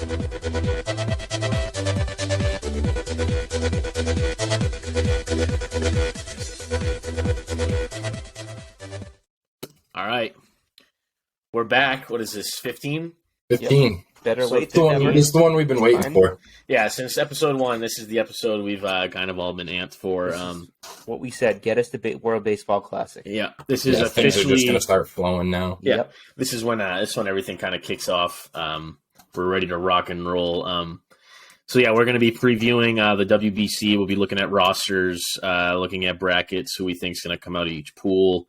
All right. We're back. What is this, 15? 15. Yep. Better So late than never. This is the one we've been waiting for. Yeah, since episode 1, this is the episode we've kind of all been amped for. What we said, get us the World Baseball Classic. Yeah, this is Things officially are just going to start flowing now. Yeah, Yep. this is when everything kind of kicks off. We're ready to rock and roll. So yeah, we're going to be previewing the WBC. We'll be looking at rosters, looking at brackets, who we think is going to come out of each pool,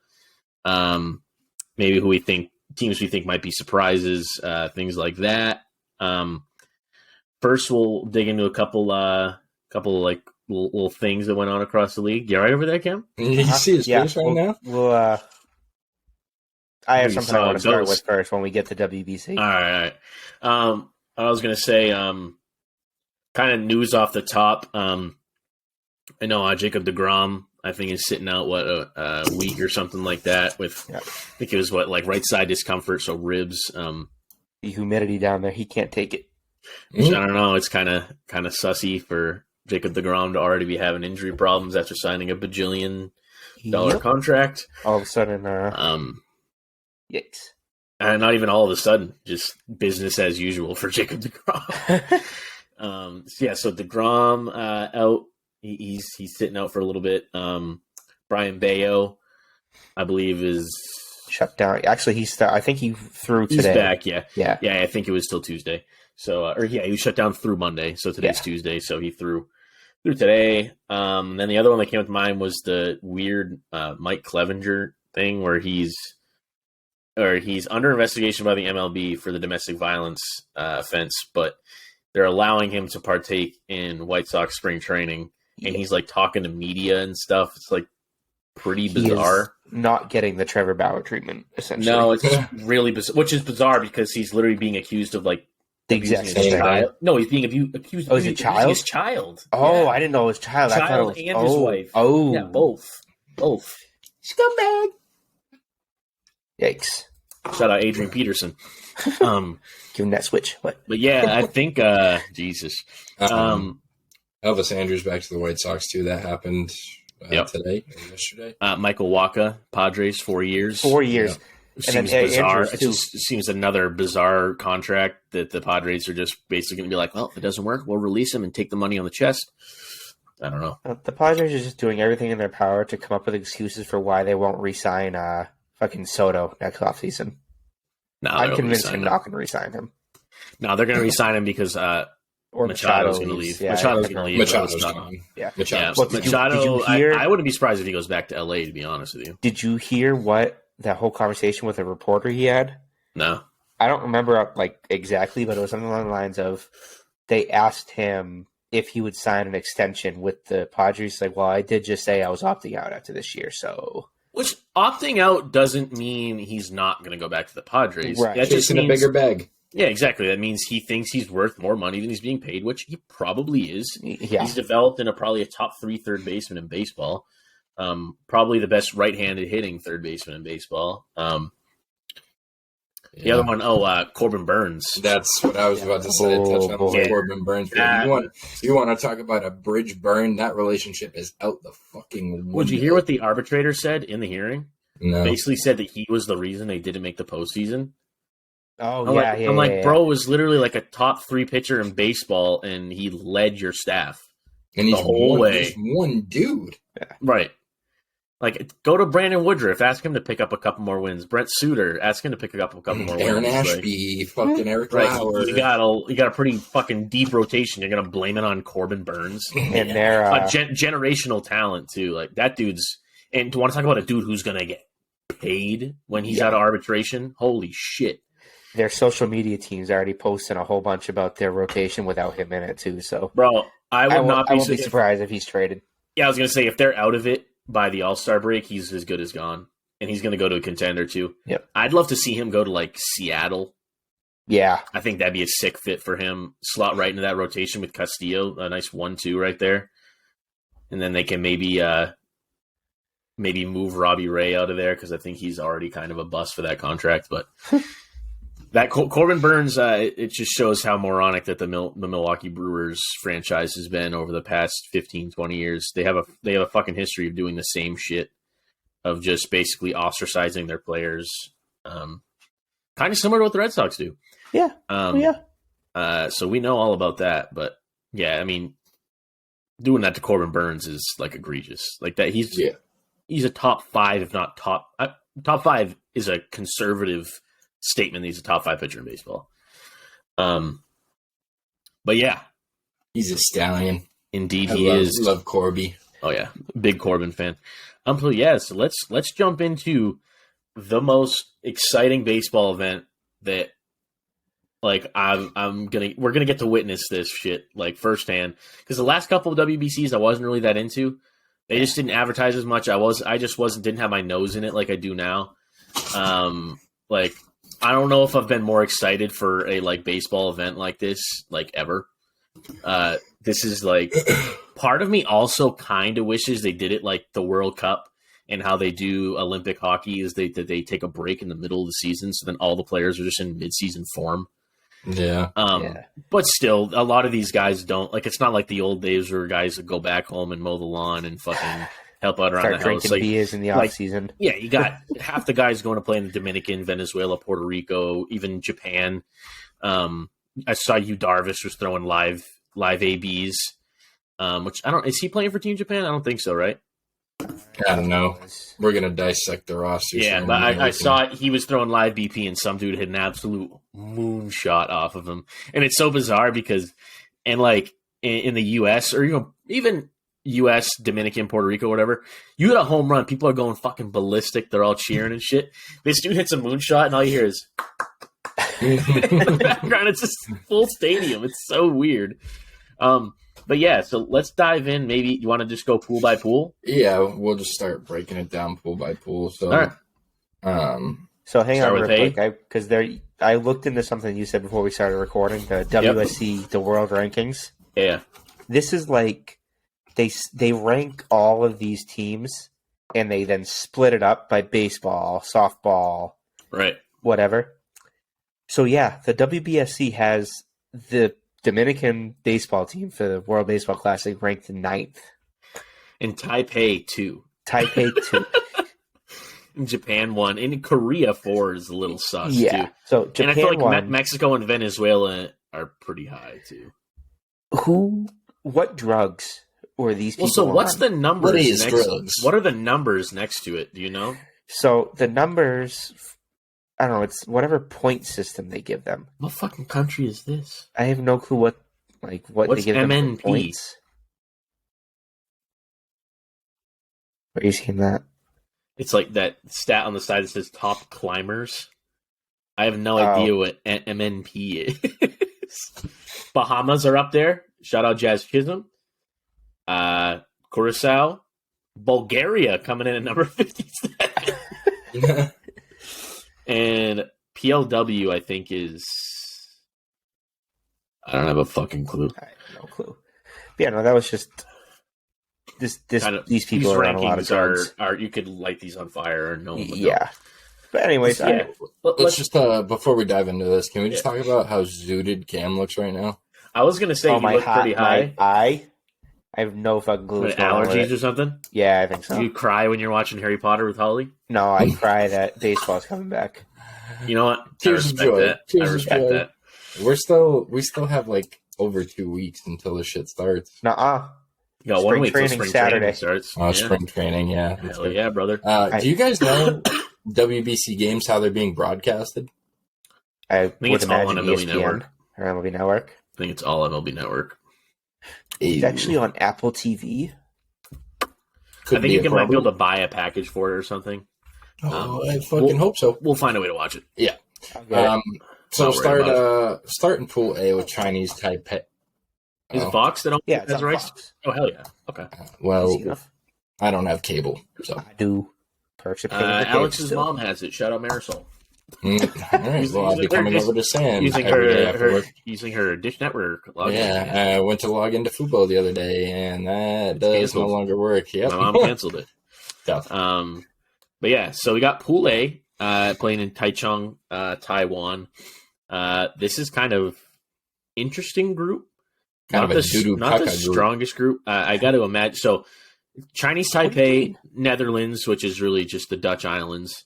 maybe teams we think might be surprises, things like that. First, we'll dig into a couple like little things that went on across the league. You all right over there, Cam? You see his face right now? I have something I want to start with first when we get to WBC. All right. I was going to say, kind of news off the top. I know Jacob deGrom, I think, is sitting out a week or something like that with, I think it was right side discomfort, so ribs. The humidity down there, he can't take it. Which, I don't know. It's kind of sussy for Jacob deGrom to already be having injury problems after signing a $1 bajillion contract. All of a sudden, yikes! And not even all of a sudden, just business as usual for Jacob deGrom. So deGrom out. He's sitting out for a little bit. Brian Bayo, I believe, is shut down. Actually, I think he threw today. He's back. Yeah. Yeah. I think it was still Tuesday. So, he was shut down through Monday. So today's Tuesday. So he threw today. Then the other one that came to mind was the weird Mike Clevenger thing, where he's under investigation by the MLB for the domestic violence offense, but they're allowing him to partake in White Sox spring training, and he's talking to media and stuff. It's pretty bizarre. He is not getting the Trevor Bauer treatment, essentially. No, it's really bizarre, which is bizarre because he's literally being accused of the exact same thing. No, he's being accused of abusing his child. Oh, yeah. I didn't know it was child. Child I thought it was, and his wife. Oh, yeah, both. Scumbag. Yikes! Shout out Adrian Peterson. Give him that switch. What? But yeah, I think Jesus. Elvis Andrews back to the White Sox too. That happened today or yesterday. Michael Wacha, Padres, 4 years. 4 years. Yeah. Seems bizarre. It just seems another bizarre contract that the Padres are just basically going to be like, well, if it doesn't work, we'll release him and take the money on the chest. I don't know. The Padres are just doing everything in their power to come up with excuses for why they won't re-sign fucking Soto next offseason. No, I'm convinced they're not going to re-sign him. No, they're going to re-sign him because Machado's going to leave. Yeah, Machado's going to leave. Machado's gone. Yeah. Machado, I wouldn't be surprised if he goes back to LA, to be honest with you. Did you hear that whole conversation with a reporter he had? No. I don't remember exactly, but it was something along the lines of they asked him if he would sign an extension with the Padres. Well, I did just say I was opting out after this year, so... Which, opting out doesn't mean he's not going to go back to the Padres. Right. That just means a bigger bag. Yeah, exactly. That means he thinks he's worth more money than he's being paid, which he probably is. Yeah. He's developed into probably a top 3 third baseman in baseball. Probably the best right-handed hitting third baseman in baseball. The other one, Corbin Burns. That's what I was about to say. Touch on Corbin Burns. You want to talk about a bridge burn? That relationship is out the fucking window. Would you hear what the arbitrator said in the hearing? No. Basically said that he was the reason they didn't make the postseason. Oh, I'm bro was literally a top 3 pitcher in baseball, and he led your staff and the whole way. He's one dude. Yeah. Right. Go to Brandon Woodruff, ask him to pick up a couple more wins. Brent Suter, ask him to pick up a couple more Aaron wins. Ashby, fucking Eric Lauer. You got a pretty fucking deep rotation. You're gonna blame it on Corbin Burns and their generational talent too. That dude's. And to want to talk about a dude who's gonna get paid when he's out of arbitration, holy shit! Their social media team's already posting a whole bunch about their rotation without him in it too. So, bro, I won't be surprised if he's traded. Yeah, I was gonna say if they're out of it by the All-Star break, he's as good as gone. And he's going to go to a contender, too. Yep. I'd love to see him go to, Seattle. Yeah. I think that'd be a sick fit for him. Slot right into that rotation with Castillo. A nice 1-2 right there. And then they can maybe move Robbie Ray out of there because I think he's already kind of a bust for that contract. But That Corbin Burns, it just shows how moronic that the Milwaukee Brewers franchise has been over the past 15, 20 years. They have a fucking history of doing the same shit, of just basically ostracizing their players. Kind of similar to what the Red Sox do. Yeah. So we know all about that. But yeah, I mean, doing that to Corbin Burns is like egregious. Like that, he's a top 5, if not top 5 is a conservative statement. He's a top 5 pitcher in baseball. But yeah, he's a stallion. Indeed, Love Corby. Oh yeah, big Corbin fan. So yeah, so let's jump into the most exciting baseball event that, like, we're gonna get to witness this shit like firsthand, because the last couple of WBCs I wasn't really that into. They just didn't advertise as much. I just didn't have my nose in it like I do now. Like, I don't know if I've been more excited for a like baseball event like this like ever. This is like, part of me also kind of wishes they did it like the World Cup and how they do Olympic hockey, is they take a break in the middle of the season, so then all the players are just in mid-season form. Yeah. But still, a lot of these guys don't, like, it's not like the old days where guys would go back home and mow the lawn and fucking help out around Start the house. drinking Like, beers in the off season. Yeah, you got half the guys going to play in the Dominican, Venezuela, Puerto Rico, even Japan. I saw Yu Darvish was throwing live ABs, which I don't. Is he playing for Team Japan? I don't think so, right? I don't know. We're gonna dissect the roster. Yeah, but I saw he was throwing live BP, and some dude hit an absolute moonshot off of him, and it's so bizarre because, and like in the U.S. or even U.S., Dominican, Puerto Rico, whatever, you hit a home run, people are going fucking ballistic. They're all cheering and shit. This dude hits a moonshot, and all you hear is in the background. It's just full stadium. It's so weird. But yeah, so let's dive in. Maybe you want to just go pool by pool? Yeah, we'll just start breaking it down pool by pool. So, all right. So hang on real quick, because I looked into something you said before we started recording, the WSC, the World Rankings. Yeah. This is like they rank all of these teams, and they then split it up by baseball, softball, right, whatever. So yeah, the WBSC has the Dominican baseball team for the World Baseball Classic ranked 9th. In Taipei 2. Taipei 2. In Japan 1. In Korea 4 is a little sus, yeah. too. So Japan, and I feel like Mexico and Venezuela are pretty high, too. What drugs were these people so what's on? the numbers drugs? What are the numbers next to it? Do you know? So the numbers, I don't know, it's whatever point system they give them. What fucking country is this? I have no clue what What's they give MNP? them for points. Where are you seeing that? It's like that stat on the side that says top climbers. I have no idea what MNP is. Bahamas are up there. Shout out Jazz Chisholm. Curacao. Bulgaria coming in at number 57. And PLW, I think, is... I don't have a fucking clue. I have no clue. But yeah, no, that was just... These people are on a lot of drugs. You could light these on fire or no one would Yeah. know. But anyways, let's just, before we dive into this, can we just talk about how zooted Cam looks right now? I was going to say he looked pretty high. I have no fucking clue. With allergies or something? Yeah, I think so. Do you cry when you're watching Harry Potter with Holly? No, I cry that baseball's coming back. You know what? Tears of joy. I respect that. We still have like over 2 weeks until the shit starts. Nuh-uh. You got 1 week till spring Saturday. training starts. Oh, yeah. Spring training, yeah. Hell yeah, brother. Do you guys know WBC games, how they're being broadcasted? I think it's all on MLB ESPN Network. Or MLB Network. I think it's all MLB Network. It's actually on Apple TV. I think you might be able to buy a package for it or something. I fucking hope so. We'll find a way to watch it. Yeah. So start in Pool A with Chinese Taipei. Is it Fox that has rights? Fox. Oh, hell yeah. Okay. Well, I don't have cable, so. I do. Alex's mom has it. Shout out Marisol. All right, well, I'll be coming over to Sam using her Dish Network login. I went to log into Fubo the other day, and that does no longer work. Yep. My mom canceled it. Tough. But yeah, so we got Pool A. playing in Taichung, Taiwan. This is kind of interesting group. Not the strongest group. I got to imagine. So Chinese Taipei, Netherlands, which is really just the Dutch islands,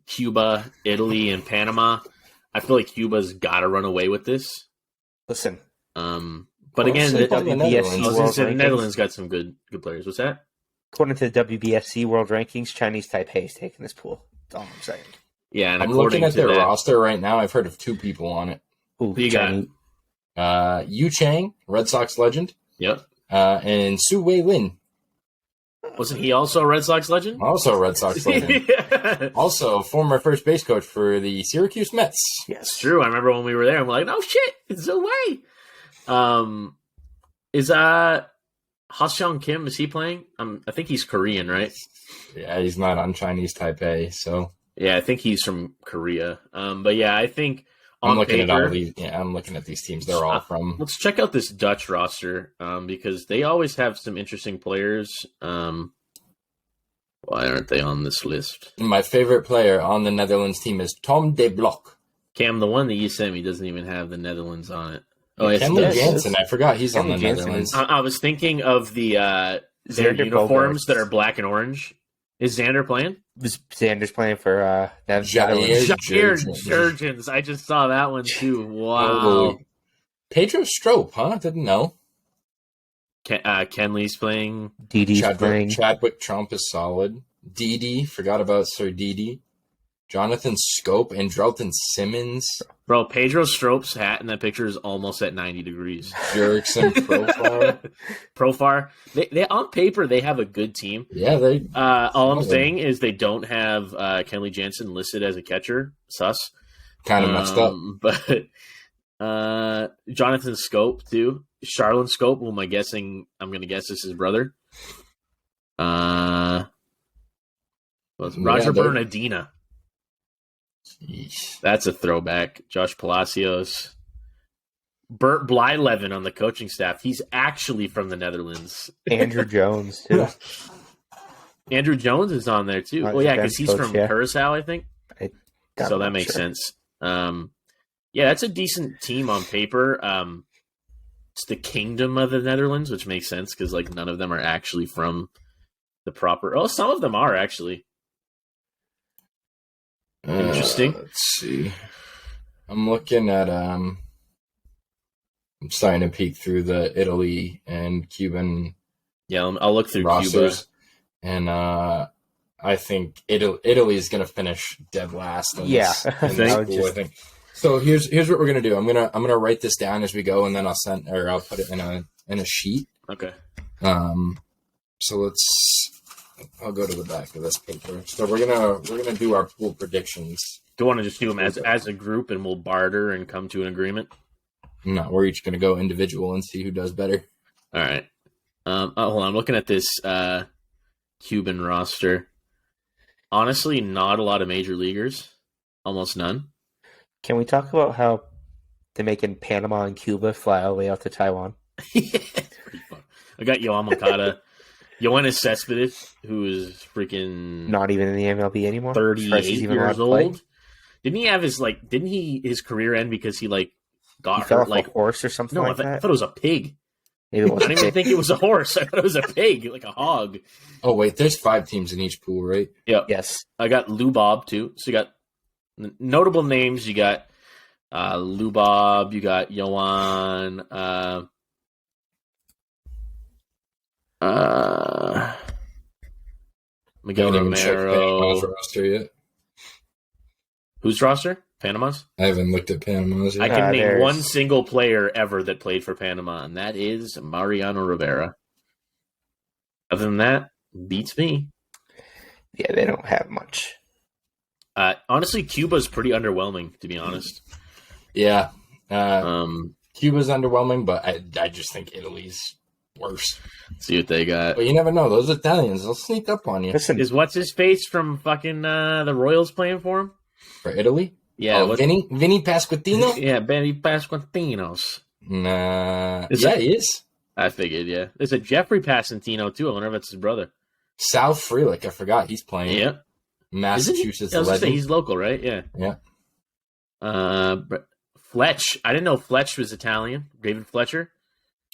Cuba, Italy, and Panama. I feel like Cuba's got to run away with this. Listen. But again, the Netherlands got some good players. What's that? According to the WBFC World Rankings, Chinese Taipei is taking this pool. That's all I'm saying. Yeah, and I'm looking at their roster right now. I've heard of 2 people on it. Who you got? Yu Chang, Red Sox legend. Yep. And Su Wei Lin. Wasn't he also a Red Sox legend? Also a Red Sox legend. Yeah. Also former first base coach for the Syracuse Mets. Yes, it's true. I remember when we were there, I'm like, no shit, it's Su Wei. Is Ha-Seong Kim, is he playing? I think he's Korean, right? Yeah, he's not on Chinese Taipei, so yeah, I think he's from Korea. But yeah, I think I'm looking at all these. Yeah, I'm looking at these teams. They're all from. Let's check out this Dutch roster because they always have some interesting players. Why aren't they on this list? My favorite player on the Netherlands team is Tom de Blok. Cam, the one that you sent me doesn't even have the Netherlands on it. Oh, Kenley Jansen. I forgot he's on the Netherlands. I was thinking of their uniforms that are black and orange. Is Xander playing? Xander's playing for Jair Jurgens. I just saw that one too. Wow. Pedro Strop, huh? Didn't know. Kenley's playing. Didi's playing. Chadwick Trump is solid. Didi, forgot about Sir Didi. Jonathan Scope and Drelton Simmons. Bro, Pedro Strope's hat in that picture is almost at 90 degrees. Jurickson Profar. They on paper they have a good team. Yeah, they. All I'm saying is they don't have Kenley Jansen listed as a catcher. Sus. Kind of messed up. But Jonathan Scope too. Charlon Scope. Who am I guessing? I'm going to guess this is his brother. Roger Bernardina. Jeez. That's a throwback. Josh Palacios. Bert Blyleven on the coaching staff. He's actually from the Netherlands. Andrew Jones, too. Andrew Jones is on there, too. Well, yeah, because he's from Curacao, I think. So that makes sense. Yeah, that's a decent team on paper. It's the Kingdom of the Netherlands, which makes sense because like none of them are actually from the proper... Oh, some of them are, actually. Interesting. Let's see. I'm looking at I'm starting to peek through the Italy and Cuban. Yeah, I'll look through rosters, Cuba. And I think Italy is going to finish dead last. I think. So here's what we're gonna do. I'm gonna write this down as we go, and then I'll put it in a sheet. Okay. So I'll go to the back of this paper. So we're gonna do our pool predictions. Do you want to just do them as a group and we'll barter and come to an agreement? No, we're each gonna go individual and see who does better. All right. Hold on. I'm looking at this Cuban roster. Honestly, not a lot of major leaguers. Almost none. Can we talk about how they're making Panama and Cuba fly all the way out to Taiwan? Yeah, pretty fun. I got Yoan Moncada. Yoenis Cespedes, who is freaking not even in the MLB anymore, 38 years old. Didn't he have his career end because he got hurt off a horse or something? No, like I thought it was a pig. Maybe it wasn't. I didn't even think it was a horse. I thought it was a pig, like a hog. Oh wait, there's 5 teams in each pool, right? Yeah. Yes. I got Lou Bob too. So you got notable names. You got Lou Bob. You got Yoan. Miguel Romero. Roster yet. Whose roster? Panama's? I haven't looked at Panama's yet. I can name one single player ever that played for Panama, and that is Mariano Rivera. Other than that, beats me. Yeah, they don't have much. Honestly, Cuba's pretty underwhelming, to be honest. Yeah. Cuba's underwhelming, but I just think Italy's worse. See what they got. But you never know. Those Italians, they'll sneak up on you. Listen, is what's-his-face from fucking the Royals playing for him? For Italy? Yeah. Vinny Pasquantino? Yeah, Vinny Pasquantinos. Nah. He is. I figured, yeah. There's a Jeffrey Pasquantino, too. I wonder if it's his brother. Sal Frelick. I forgot he's playing. Yep. Massachusetts I was gonna say, legend. he's local, right? Yeah. Yeah. Fletch. I didn't know Fletch was Italian. David Fletcher.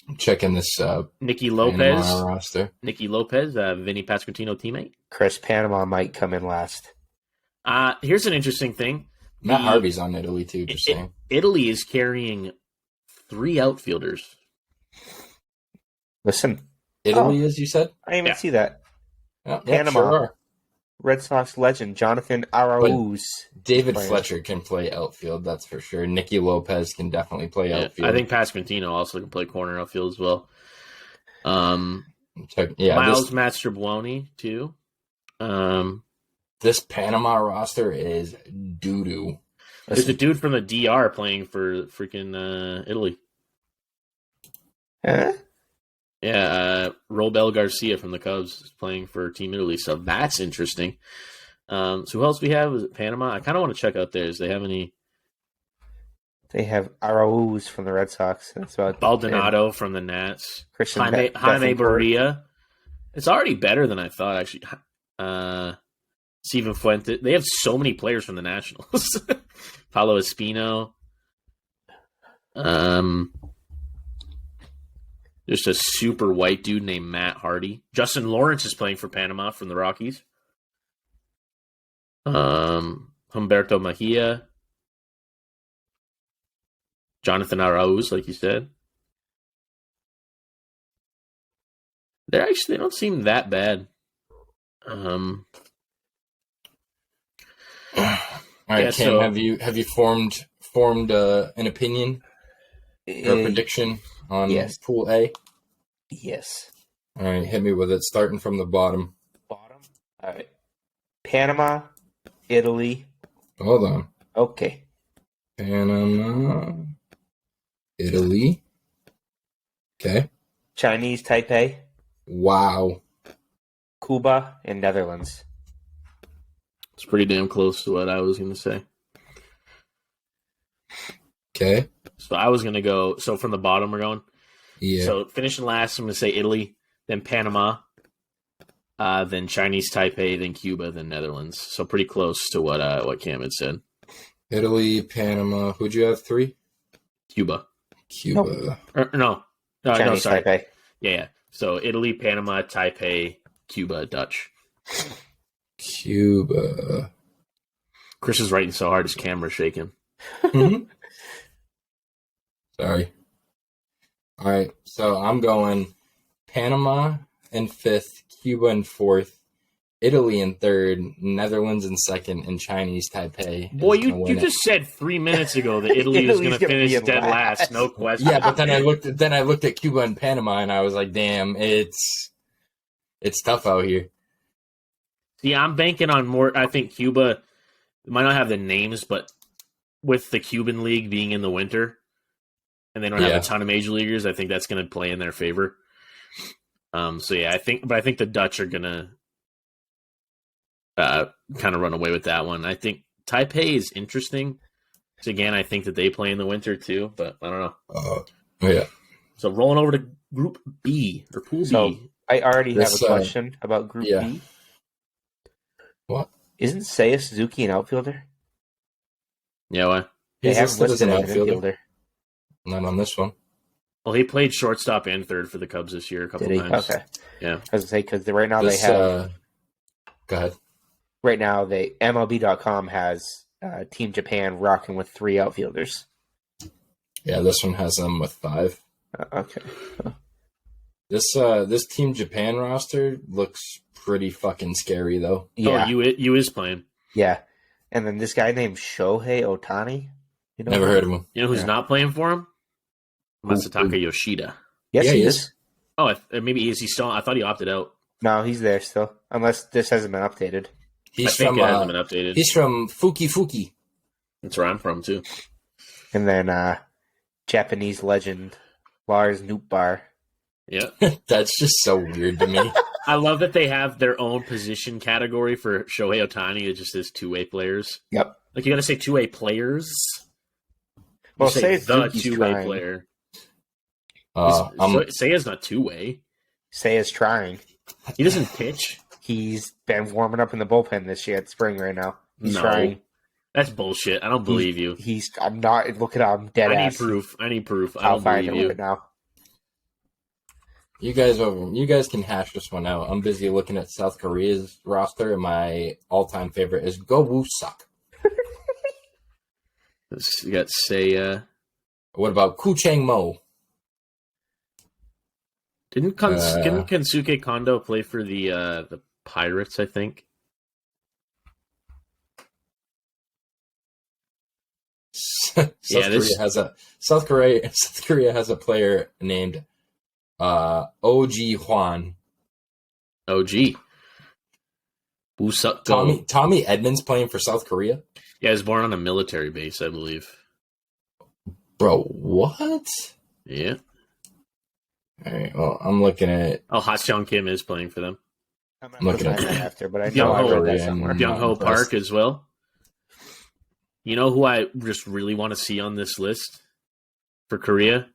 I'm checking this Nicky Panama Lopez. roster. Nicky Lopez, Vinny Pasquantino teammate. Chris Panama might come in last. Here's an interesting thing. Matt Harvey's on Italy too, just saying. Italy is carrying 3 outfielders. Listen. Italy, as you said? I didn't even see that. Yeah, Panama. Sure Red Sox legend Jonathan Arauz. David Fletcher can play outfield, that's for sure. Nicky Lopez can definitely play outfield. I think Pasquantino also can play corner outfield as well. Miles Mastrobuoni too. This Panama roster is doo-doo. There's a dude from the DR playing for freaking Italy. Huh? Yeah, Robel Garcia from the Cubs is playing for Team Italy, so that's interesting. So who else we have? Is it Panama? I kind of want to check out theirs. Do they have any? They have Arauz from the Red Sox. That's about Baldonado from the Nats. Christian Jaime Barria. It's already better than I thought, actually. Steven Fuente. They have so many players from the Nationals. Paulo Espino. Just a super white dude named Matt Hardy. Justin Lawrence is playing for Panama from the Rockies. Humberto Mejia. Jonathan Arauz, like you said. They don't seem that bad. All right, Cam, have you formed an opinion or a prediction on Pool A? Yes. All right, hit me with it, starting from the bottom. Bottom? All right. Panama, Italy. Hold on. Okay. Panama, Italy. Okay. Chinese Taipei. Wow. Cuba and Netherlands. It's pretty damn close to what I was going to say. Okay. So I was going to go. So from the bottom, we're going. Yeah. So finishing last, I'm going to say Italy, then Panama, then Chinese Taipei, then Cuba, then Netherlands. So pretty close to what Cam had said. Italy, Panama. Who'd you have 3? Cuba. Cuba. No, sorry. Taipei. Yeah. So Italy, Panama, Taipei, Cuba, Dutch. Cuba. Chris is writing so hard his camera's shaking. Sorry. All right, so I'm going Panama in 5th, Cuba in 4th, Italy in 3rd, Netherlands in 2nd, and Chinese Taipei. Boy, you just said 3 minutes ago that Italy was going to finish dead last, no question. Yeah, but then I looked at Cuba and Panama, and I was like, damn, it's tough out here. See, I'm banking on more. I think Cuba might not have the names, but with the Cuban League being in the winter, and they don't have a ton of major leaguers, I think that's going to play in their favor. So yeah, I think the Dutch are going to kind of run away with that one. I think Taipei is interesting. So again, I think that they play in the winter too, but I don't know. Yeah. So rolling over to Group B or Pool B. I already have a question about Group B. What? Isn't Seiya Suzuki an outfielder? Yeah, what? They have listed as an infielder. Not on this one. Well, he played shortstop and third for the Cubs this year a couple times. Okay. Yeah. I was going to say, because right now they have... go ahead. Right now, MLB.com has Team Japan rocking with 3 outfielders. Yeah, this one has them with 5. Okay. This Team Japan roster looks pretty fucking scary, though. Yeah. Oh, you is playing. Yeah. And then this guy named Shohei Ohtani. Never heard of him. You know who's not playing for him? Masataka Yoshida. Yes, he is. Oh, maybe is he still? I thought he opted out. No, he's there still. Unless this hasn't been updated. I think it hasn't been updated. He's from Fuki. That's where I'm from, too. And then Japanese legend Lars Nootbaar. Yeah. That's just so weird to me. I love that they have their own position category for Shohei Ohtani. It just says two-way players. Yep. Like, you got to say two-way players. Well, say the two-way player. Seiya's not two-way. Seiya's trying. He doesn't pitch. He's been warming up in the bullpen this year at spring right now. He's trying. That's bullshit. I don't believe you. I'm not. Look at how I'm dead ass. I need proof. I'll find it right now. You guys can hash this one out. I'm busy looking at South Korea's roster, and my all-time favorite is Go Woo Suk. You got Seiya. What about Koo Chang Mo? Didn't Kensuke Kondo play for the Pirates, I think? South Korea has a player named OG Hwan. OG. Tommy Edmonds playing for South Korea? Yeah, he was born on a military base, I believe. Bro, what? Yeah. All right, well, I'm looking at... Oh, Ha-Seong Kim is playing for them. I'm looking at that after, but I know I read that somewhere. Byung-Ho Park as well. You know who I just really want to see on this list for Korea?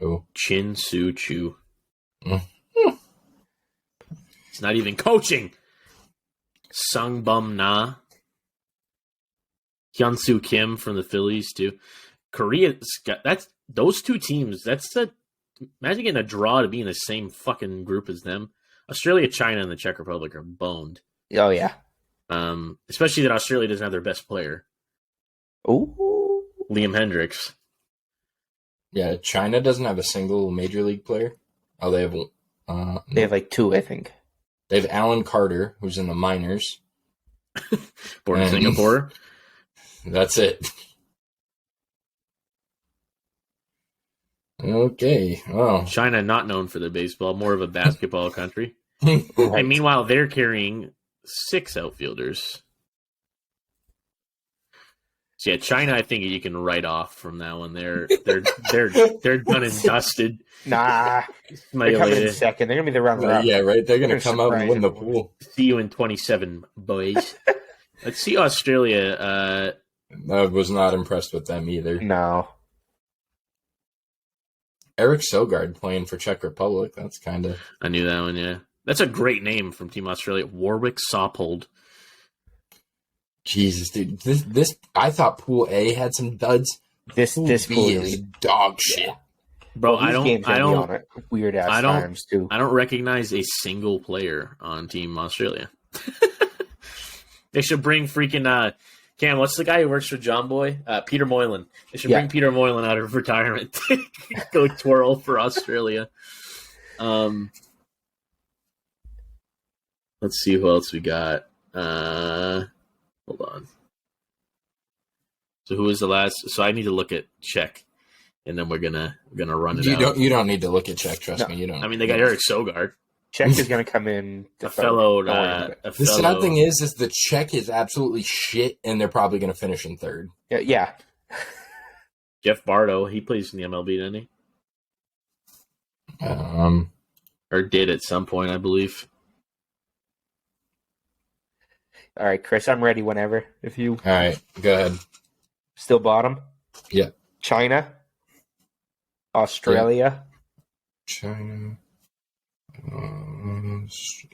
Oh. Chin Soo Choo. It's not even coaching. Sung Bum Na. Hyun-Soo Kim from the Phillies, too. Those two teams, imagine getting a draw to be in the same fucking group as them. Australia, China, and the Czech Republic are boned. Oh, yeah. Especially that Australia doesn't have their best player. Ooh. Liam Hendricks. Yeah, China doesn't have a single major league player. Oh, they have... they have like two, I think. They have Alan Carter, who's in the minors. Born in Singapore. That's it. Okay, well. China not known for their baseball, more of a basketball country. Right. And meanwhile, they're carrying 6 outfielders. So yeah, China, I think you can write off from that one. They're done and dusted. Nah, they're coming in second. They're gonna be the runner-up. Yeah, right. They're gonna come out and win the pool. See you in 27, boys. Let's see Australia. I was not impressed with them either. No. Eric Sogard playing for Czech Republic. That's kind of... I knew that one, yeah. That's a great name from Team Australia. Warwick Saupold. Jesus, dude. This I thought Pool A had some duds. This Pool B is dog shit. Yeah. Bro, I don't weird ass times too. I don't recognize a single player on Team Australia. They should bring freaking Cam, what's the guy who works for John Boy? Peter Moylan. They should bring Peter Moylan out of retirement to go twirl for Australia. Let's see who else we got. Hold on. So who was the last? So I need to look at Czech, and then we're gonna run it out. You don't need to look at Czech. Trust me, you don't. I mean, they got Eric Sogard. Czech is going to come in. The fellow. The sad thing is the Czech is absolutely shit, and they're probably going to finish in third. Yeah. Jeff Bardo, he plays in the MLB, didn't he? Or did at some point, I believe. All right, Chris, I'm ready whenever. If you. All right, go ahead. Still bottom? Yeah. China. Australia. Yeah. China.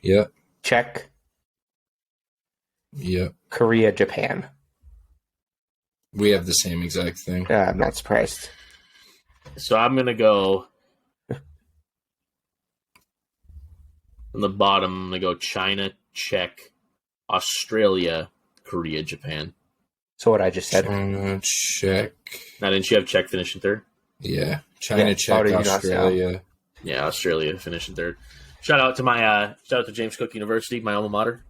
Yep. Czech. Yep. Korea, Japan. We have the same exact thing. I'm not surprised. So I'm going to go from the bottom. I'm going to go China, Czech, Australia, Korea, Japan. So what I just said. China, Czech. Now, didn't you have Czech finishing third? Yeah. China, Czech, Australia. Yeah, Australia finishing third. Shout out to James Cook University, my alma mater,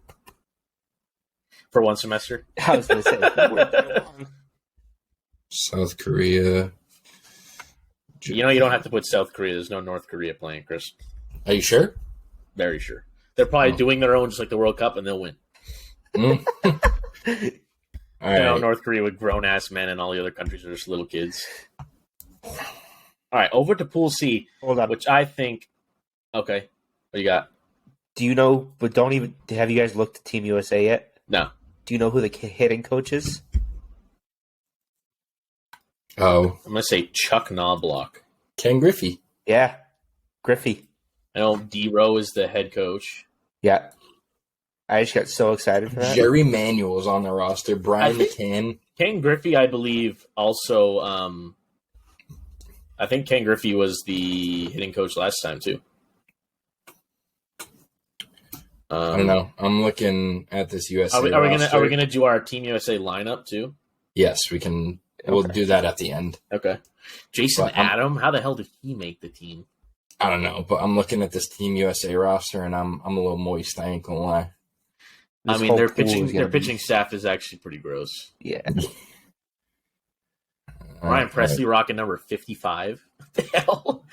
for one semester. I was going to say. South Korea. You know, you don't have to put South Korea. There's no North Korea playing, Chris. Are you sure? Very sure. They're probably doing their own, just like the World Cup, and they'll win. All right. North Korea with grown-ass men, and all the other countries are just little kids. All right, over to Pool C. Hold on. Which I think... Okay. What do you got? Do you know, but don't even... Have you guys looked at Team USA yet? No. Do you know who the hitting coach is? Oh. I'm going to say Chuck Knobloch. Ken Griffey. Yeah. Griffey. I know D-Row is the head coach. Yeah. I just got so excited for that. Jerry Manuel's on the roster. Brian McCann. Ken Griffey, I believe, also. I think Ken Griffey was the hitting coach last time too. I don't know. I'm looking at this USA. Are we gonna do our Team USA lineup too? Yes, we can. Okay. We'll do that at the end. Okay. Jason Adam, how the hell did he make the team? I don't know, but I'm looking at this Team USA roster and I'm a little moist. I ain't gonna lie. I mean, their pitching staff is actually pretty gross. Yeah. Ryan Presley rocking number 55. What the hell?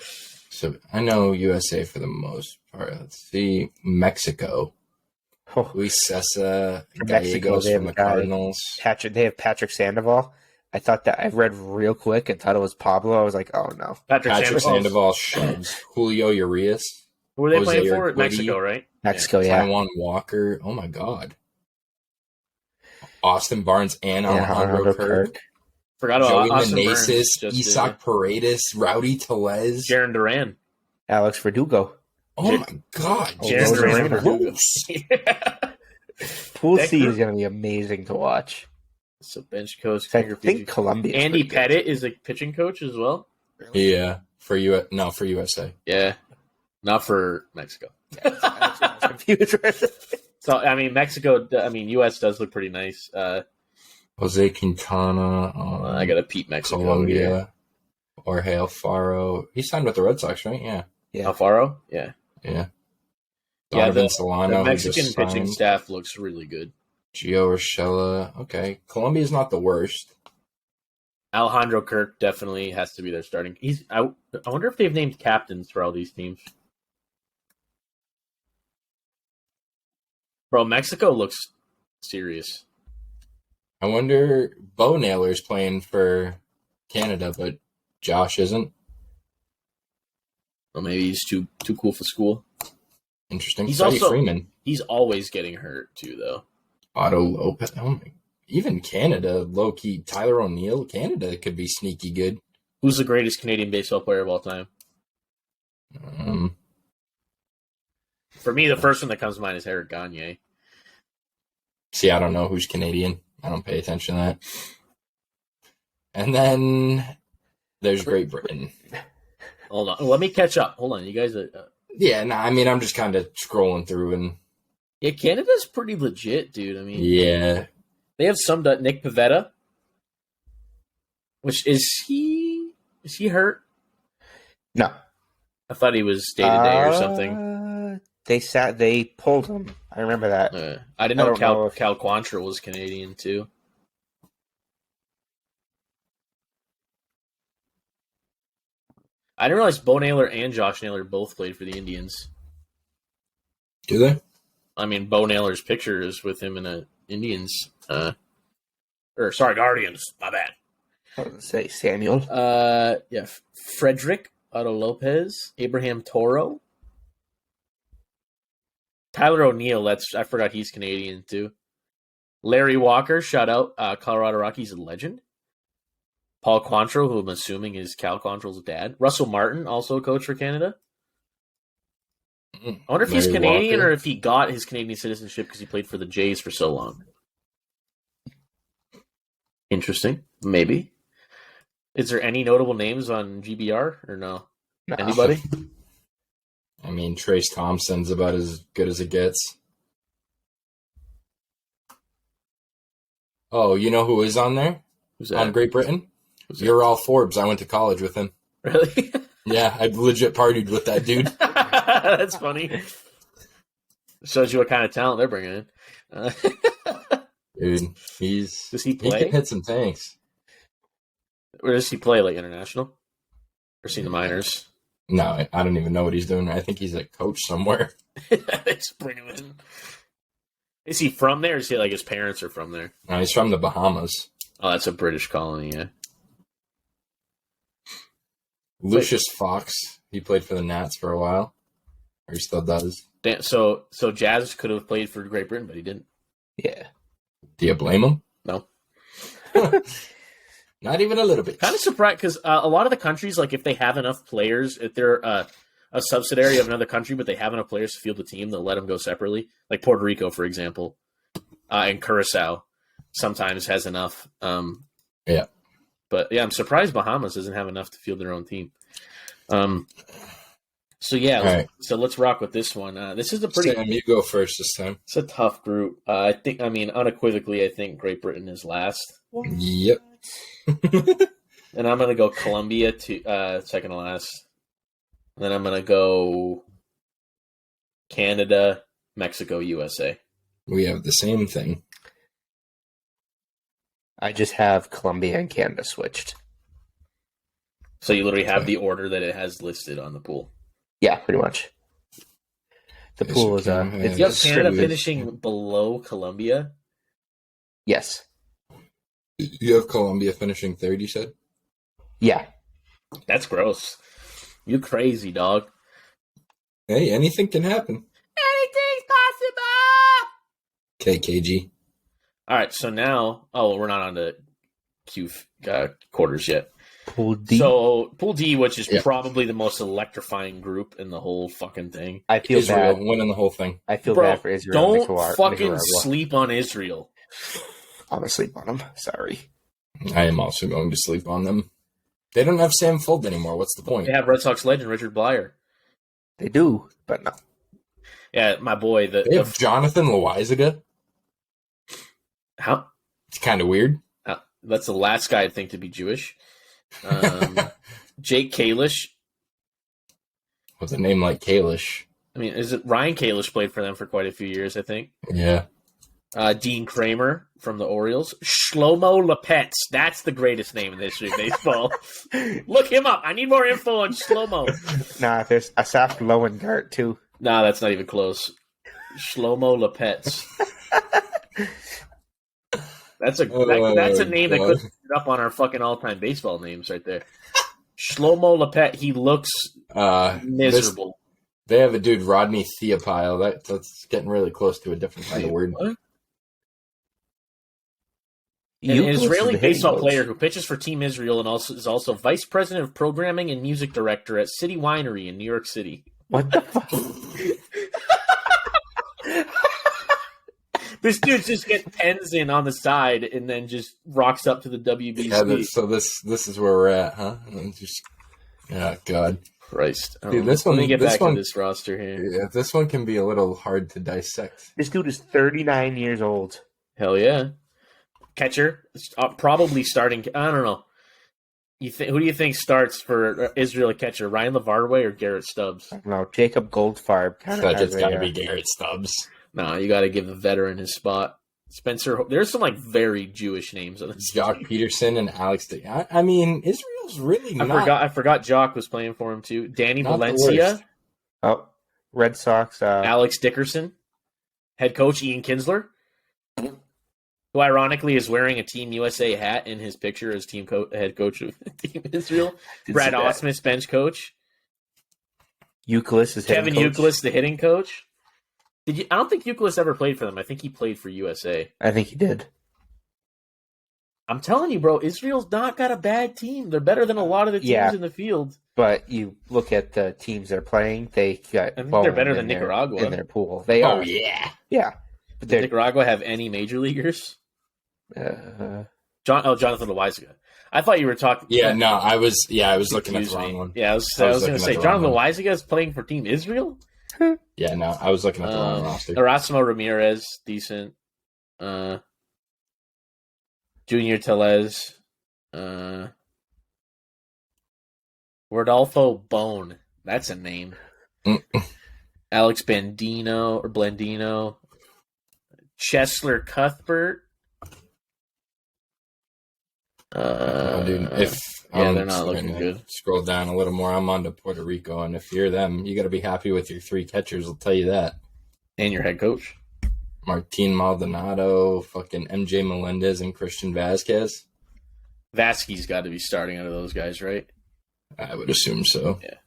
So I know USA for the most part. Let's see. Mexico. Luis Cessa, Gallegos from the Cardinals. They have Patrick Sandoval. I thought that I read real quick and thought it was Pablo. I was like, oh no. Patrick Sandoval shoves. Julio Urias. Who are they playing for? Mexico, right? Mexico, yeah. Taiwan Walker. Oh my God. Austin Barnes and Alejandro Kirk. Forgot about Joey Austin Meneses, Isaac Paredes, Rowdy Tellez. Jaron Duran. Alex Verdugo. Oh my God. Jaron Duran. Pool C is going to be amazing to watch. So bench coach. I think Colombia. Andy Pettit is a pitching coach as well. Yeah, for USA. Yeah, not for Mexico. Yeah, I was confused. So I mean, Mexico. I mean, US does look pretty nice. Jose Quintana. I got to Pete Mexico. Colombia. Jorge Alfaro. He signed with the Red Sox, right? Yeah. Alfaro. Yeah. Donovan Solano. The Mexican pitching staff looks really good. Gio Urshela. Okay. Colombia's not the worst. Alejandro Kirk definitely has to be their starting. I wonder if they've named captains for all these teams. Bro, Mexico looks serious. I wonder, Bo Naylor's playing for Canada, but Josh isn't. Well, maybe he's too cool for school. Interesting. He's Freddie Freeman. He's always getting hurt too, though. Otto Lopez. Even Canada, low key. Tyler O'Neill. Canada could be sneaky good. Who's the greatest Canadian baseball player of all time? For me, the first one that comes to mind is Eric Gagne. See, I don't know who's Canadian. I don't pay attention to that. And then there's Great Britain. Hold on. Let me catch up. Hold on. You guys I'm just kind of scrolling through and... Yeah, Canada's pretty legit, dude. I mean... Yeah. They have some... Nick Pivetta. Which, is he hurt? No. I thought he was day-to-day or something. They pulled him. I remember that. I didn't know Cal Quantrill was Canadian, too. I didn't realize Bo Naylor and Josh Naylor both played for the Indians. Do they? I mean, Bo Naylor's picture is with him in a Indians. Guardians. My bad. I was going to say Samuel. Frederick Otto Lopez, Abraham Toro, Tyler O'Neill. I forgot he's Canadian too. Larry Walker, shout out, Colorado Rockies legend. Paul Quantrill, who I'm assuming is Cal Quantrill's dad. Russell Martin, also a coach for Canada. I wonder if he's Canadian or if he got his Canadian citizenship because he played for the Jays for so long. Interesting. Maybe. Is there any notable names on GBR or no? Anybody? I mean, Trace Thompson's about as good as it gets. Oh, you know who is on there? Who's that? On Great Britain? Ural Forbes. I went to college with him. Really? Yeah, I legit partied with that dude. That's funny. Shows you what kind of talent they're bringing in. Dude, does he play? He can hit some tanks. Where does he play? Like international? Or see the minors? No, I don't even know what he's doing. I think he's a coach somewhere. Let's bring him in. Is he from there? Or is he like his parents are from there? No, he's from the Bahamas. Oh, that's a British colony, yeah. Lucius Fox, he played for the Nats for a while. Or he still does. Damn, so Jazz could have played for Great Britain, but he didn't. Yeah. Do you blame him? No. Not even a little bit. Kind of surprised because a lot of the countries, like if they have enough players, if they're a a subsidiary of another country, but they have enough players to field the team, they'll let them go separately. Like Puerto Rico, for example, and Curacao sometimes has enough. Yeah. But yeah, I'm surprised Bahamas doesn't have enough to field their own team. So yeah, so let's rock with this one. This is a pretty. Sam, you go first this time. It's a tough group. Unequivocally, I think Great Britain is last. Yep. And I'm gonna go Colombia to second to last. And then I'm gonna go Canada, Mexico, USA. We have the same thing. I just have Colombia and Canada switched. So you literally have the order that it has listed on the pool. Yeah, pretty much. The pool is you have Canada finishing below Colombia? Yes. You have Colombia finishing third, you said? Yeah. That's gross. You crazy, dog. Hey, anything can happen. Anything's possible! KKG. All right, so now... Oh, we're not on the Q quarters yet. Pool D. So, Pool D, which is probably the most electrifying group in the whole fucking thing. I feel Israel bad. Winning the whole thing. I feel bad for Israel. Don't fucking sleep on Israel. I'm going to sleep on them. Sorry. I am also going to sleep on them. They don't have Sam Fuld anymore. What's the point? They have Red Sox legend Richard Blyer. They do, but no. Yeah, my boy. They have Jonathan Loizaga. How? It's kind of weird. That's the last guy I think to be Jewish. Jake Kalish. With a name like Kalish. I mean, is it Ryan Kalish played for them for quite a few years, I think. Yeah. Dean Kramer from the Orioles. Shlomo Lapetz. That's the greatest name in the history of baseball. Look him up. I need more info on Shlomo. Nah, there's Asaf Lowengart, too. Nah, that's not even close. Shlomo Lapetz. That's a name that could be up on our fucking all-time baseball names right there. Shlomo Lapetz. He looks miserable. They have a dude, Rodney Theopile. That's getting really close to a different kind of word. What? An Israeli baseball player who pitches for Team Israel and is also vice president of programming and music director at City Winery in New York City. What the fuck? This dude just gets pens in on the side and then just rocks up to the WBC. Yeah, so this is where we're at, huh? Oh, God. Christ. Dude, let me get back to this roster here. Yeah, this one can be a little hard to dissect. This dude is 39 years old. Hell yeah. Catcher, probably starting. I don't know. Who do you think starts for Israel at catcher? Ryan LaVardway or Garrett Stubbs? I don't know. Jacob Goldfarb kind of. It's got to be Garrett Stubbs. No, you got to give the veteran his spot. Spencer. There's some like very Jewish names on this. Jock Peterson and Alex. I mean, Israel's really. I forgot. Jock was playing for him too. Danny Valencia. Oh, Red Sox. Alex Dickerson. Head coach Ian Kinsler, who ironically is wearing a Team USA hat in his picture as head coach of Team Israel. Brad Ausmus, bench coach. Youkilis is Kevin Youkilis, the hitting coach. I don't think Youkilis ever played for them. I think he played for USA. I think he did. I'm telling you, bro, Israel's not got a bad team. They're better than a lot of the teams in the field. But you look at the teams they're playing, they got. I think they're better than Nicaragua in their pool. They are. Yeah. Yeah. But does Nicaragua have any major leaguers? Jonathan Loizaga. I thought you were talking. Yeah, no, I was looking at the wrong one. Yeah, I was going to say Jonathan Loizaga is playing for Team Israel. Yeah, no, I was looking at the wrong roster. Erasmo Ramirez, decent. Junior Telez. Rodolfo Bone. That's a name. Alex Blendino. Chesler Cuthbert. Dude, they're not looking good. Scroll down a little more. I'm on to Puerto Rico, and if you're them, you got to be happy with your three catchers. I'll tell you that. And your head coach, Martin Maldonado, fucking MJ Melendez, and Christian Vasquez. Vasquez got to be starting out of those guys, right? I would assume so. Yeah.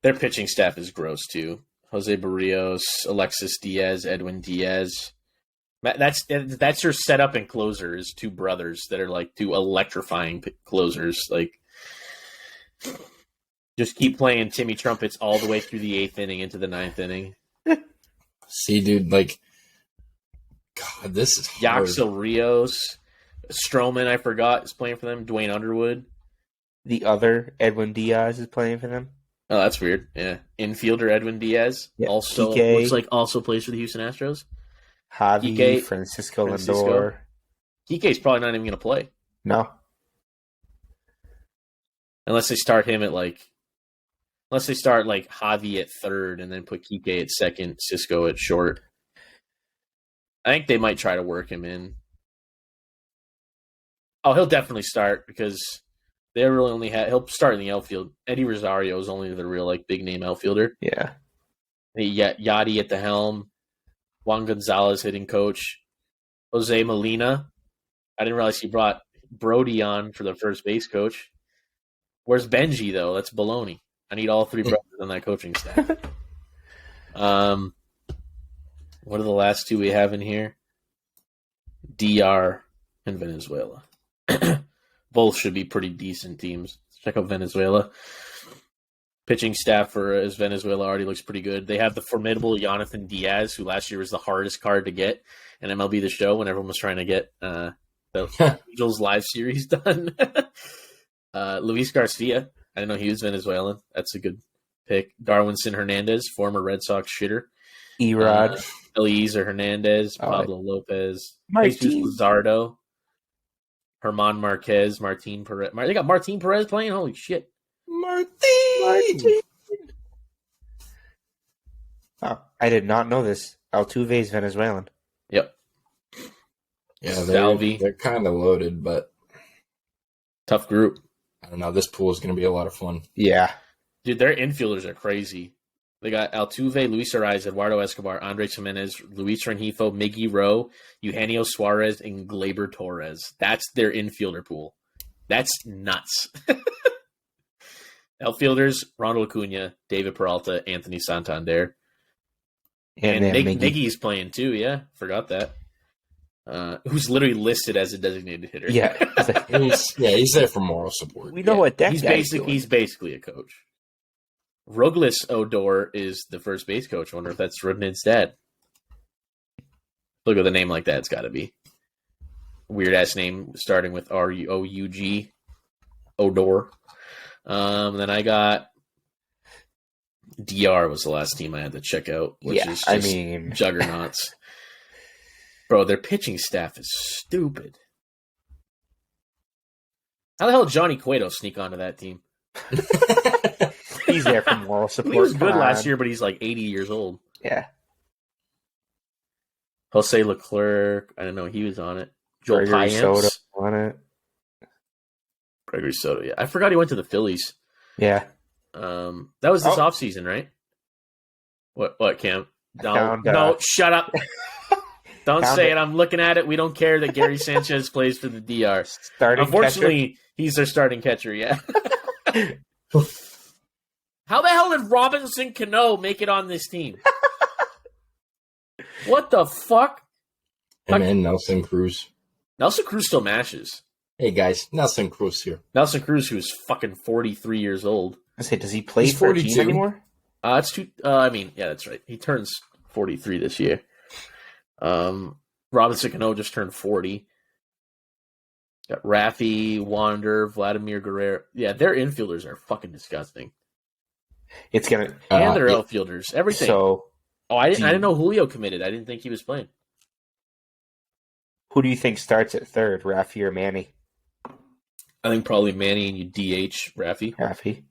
Their pitching staff is gross too. Jose Barrios, Alexis Diaz, Edwin Diaz. That's your setup and closer is two brothers that are like two electrifying closers. Like, Just keep playing Timmy Trumpets all the way through the 8th inning into the 9th inning. See, dude, like, God, this is hard. Yaxel Rios. Stroman, I forgot, is playing for them. Dwayne Underwood. The other Edwin Diaz is playing for them. Oh, that's weird. Yeah. Infielder Edwin Diaz. Yeah. Also, Kike. looks like also plays for the Houston Astros. Javi, Kike, Francisco Lindor. Kike's probably not even going to play. No. Unless they start him at unless they start Javi at third and then put Kike at second, Cisco at short. I think they might try to work him in. Oh, he'll definitely start because they really only he'll start in the outfield. Eddie Rosario is only the real big name outfielder. Yeah. Yachty at the helm. Juan Gonzalez hitting coach. Jose Molina. I didn't realize he brought Brody on for the first base coach. Where's Benji, though? That's baloney. I need all three brothers on that coaching staff. What are the last two we have in here? DR and Venezuela. Both should be pretty decent teams. Check out Venezuela. Pitching staff for Venezuela already looks pretty good. They have the formidable Jonathan Diaz, who last year was the hardest card to get in MLB The Show when everyone was trying to get the Angels live series done. Luis Garcia. I didn't know he was Venezuelan. That's a good pick. Darwinson Hernandez, former Red Sox shitter. Erod. Eliezer Hernandez, Pablo Lopez, Martin. Jesus Luzardo, Herman Marquez, Martin Perez. They got Martin Perez playing? Holy shit. Martin. Oh, I did not know this. Altuve is Venezuelan. Yep. Yeah, they're kind of loaded, but tough group. I don't know. This pool is going to be a lot of fun. Yeah. Dude, their infielders are crazy. They got Altuve, Luis Arraez, Eduardo Escobar, Andres Jimenez, Luis Rengifo, Miggy Rowe, Eugenio Suarez, and Gleyber Torres. That's their infielder pool. That's nuts. Outfielders, Ronald Acuna, David Peralta, Anthony Santander. And Miggy's playing too, yeah. Forgot that. Who's literally listed as a designated hitter. Yeah. He's there for moral support. We know what that he's basically a coach. Roglis Odor is the first base coach. I wonder if that's Rudnid's dad. Look at a name like that. It's got to be. Weird ass name starting with R-O-U-G. Odor. Then I got DR was the last team I had to check out, which is just juggernauts. Bro, their pitching staff is stupid. How the hell did Johnny Cueto sneak onto that team? He's there for moral support. He was good last year, but he's 80 years old. Yeah. Jose Leclerc, I don't know, he was on it. Joel Gregory Soto Payamps on it. Gregory Soto, yeah. I forgot he went to the Phillies. Yeah. That was this offseason, right? What, Cam? No, shut up. Don't say it. I'm looking at it. We don't care that Gary Sanchez plays for the DR. Unfortunately, he's their starting catcher, yeah. How the hell did Robinson Cano make it on this team? What the fuck? And Nelson Cruz. Nelson Cruz still mashes. Hey, guys. Nelson Cruz here. Nelson Cruz, who's fucking 43 years old. I say, does he play for a team anymore? It's too. Yeah, that's right. He turns 43 this year. Robinson Cano just turned 40. Got Rafi, Wander, Vladimir Guerrero. Yeah, their infielders are fucking disgusting. It's gonna and their outfielders, everything. So, I didn't know Julio committed. I didn't think he was playing. Who do you think starts at third, Rafi or Manny? I think probably Manny, and you DH Rafi.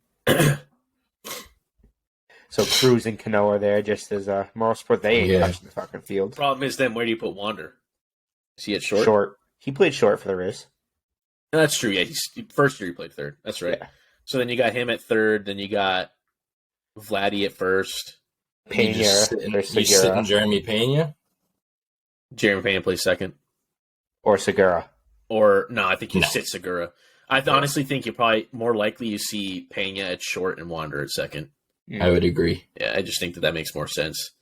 So Cruz and Cano are there just as a moral support. They ain't touching the fucking field. Problem is, then where do you put Wander? Is he at short? Short. He played short for the Riz. No, that's true. Yeah, first year he played third. That's right. Yeah. So then you got him at third. Then you got Vladdy at first. Pena or Segura. Jeremy Pena? Jeremy Pena plays second. Or Segura. Or, no, I think you sit Segura. I honestly think you probably more likely you see Pena at short and Wander at second. I would agree. Yeah, I just think that makes more sense.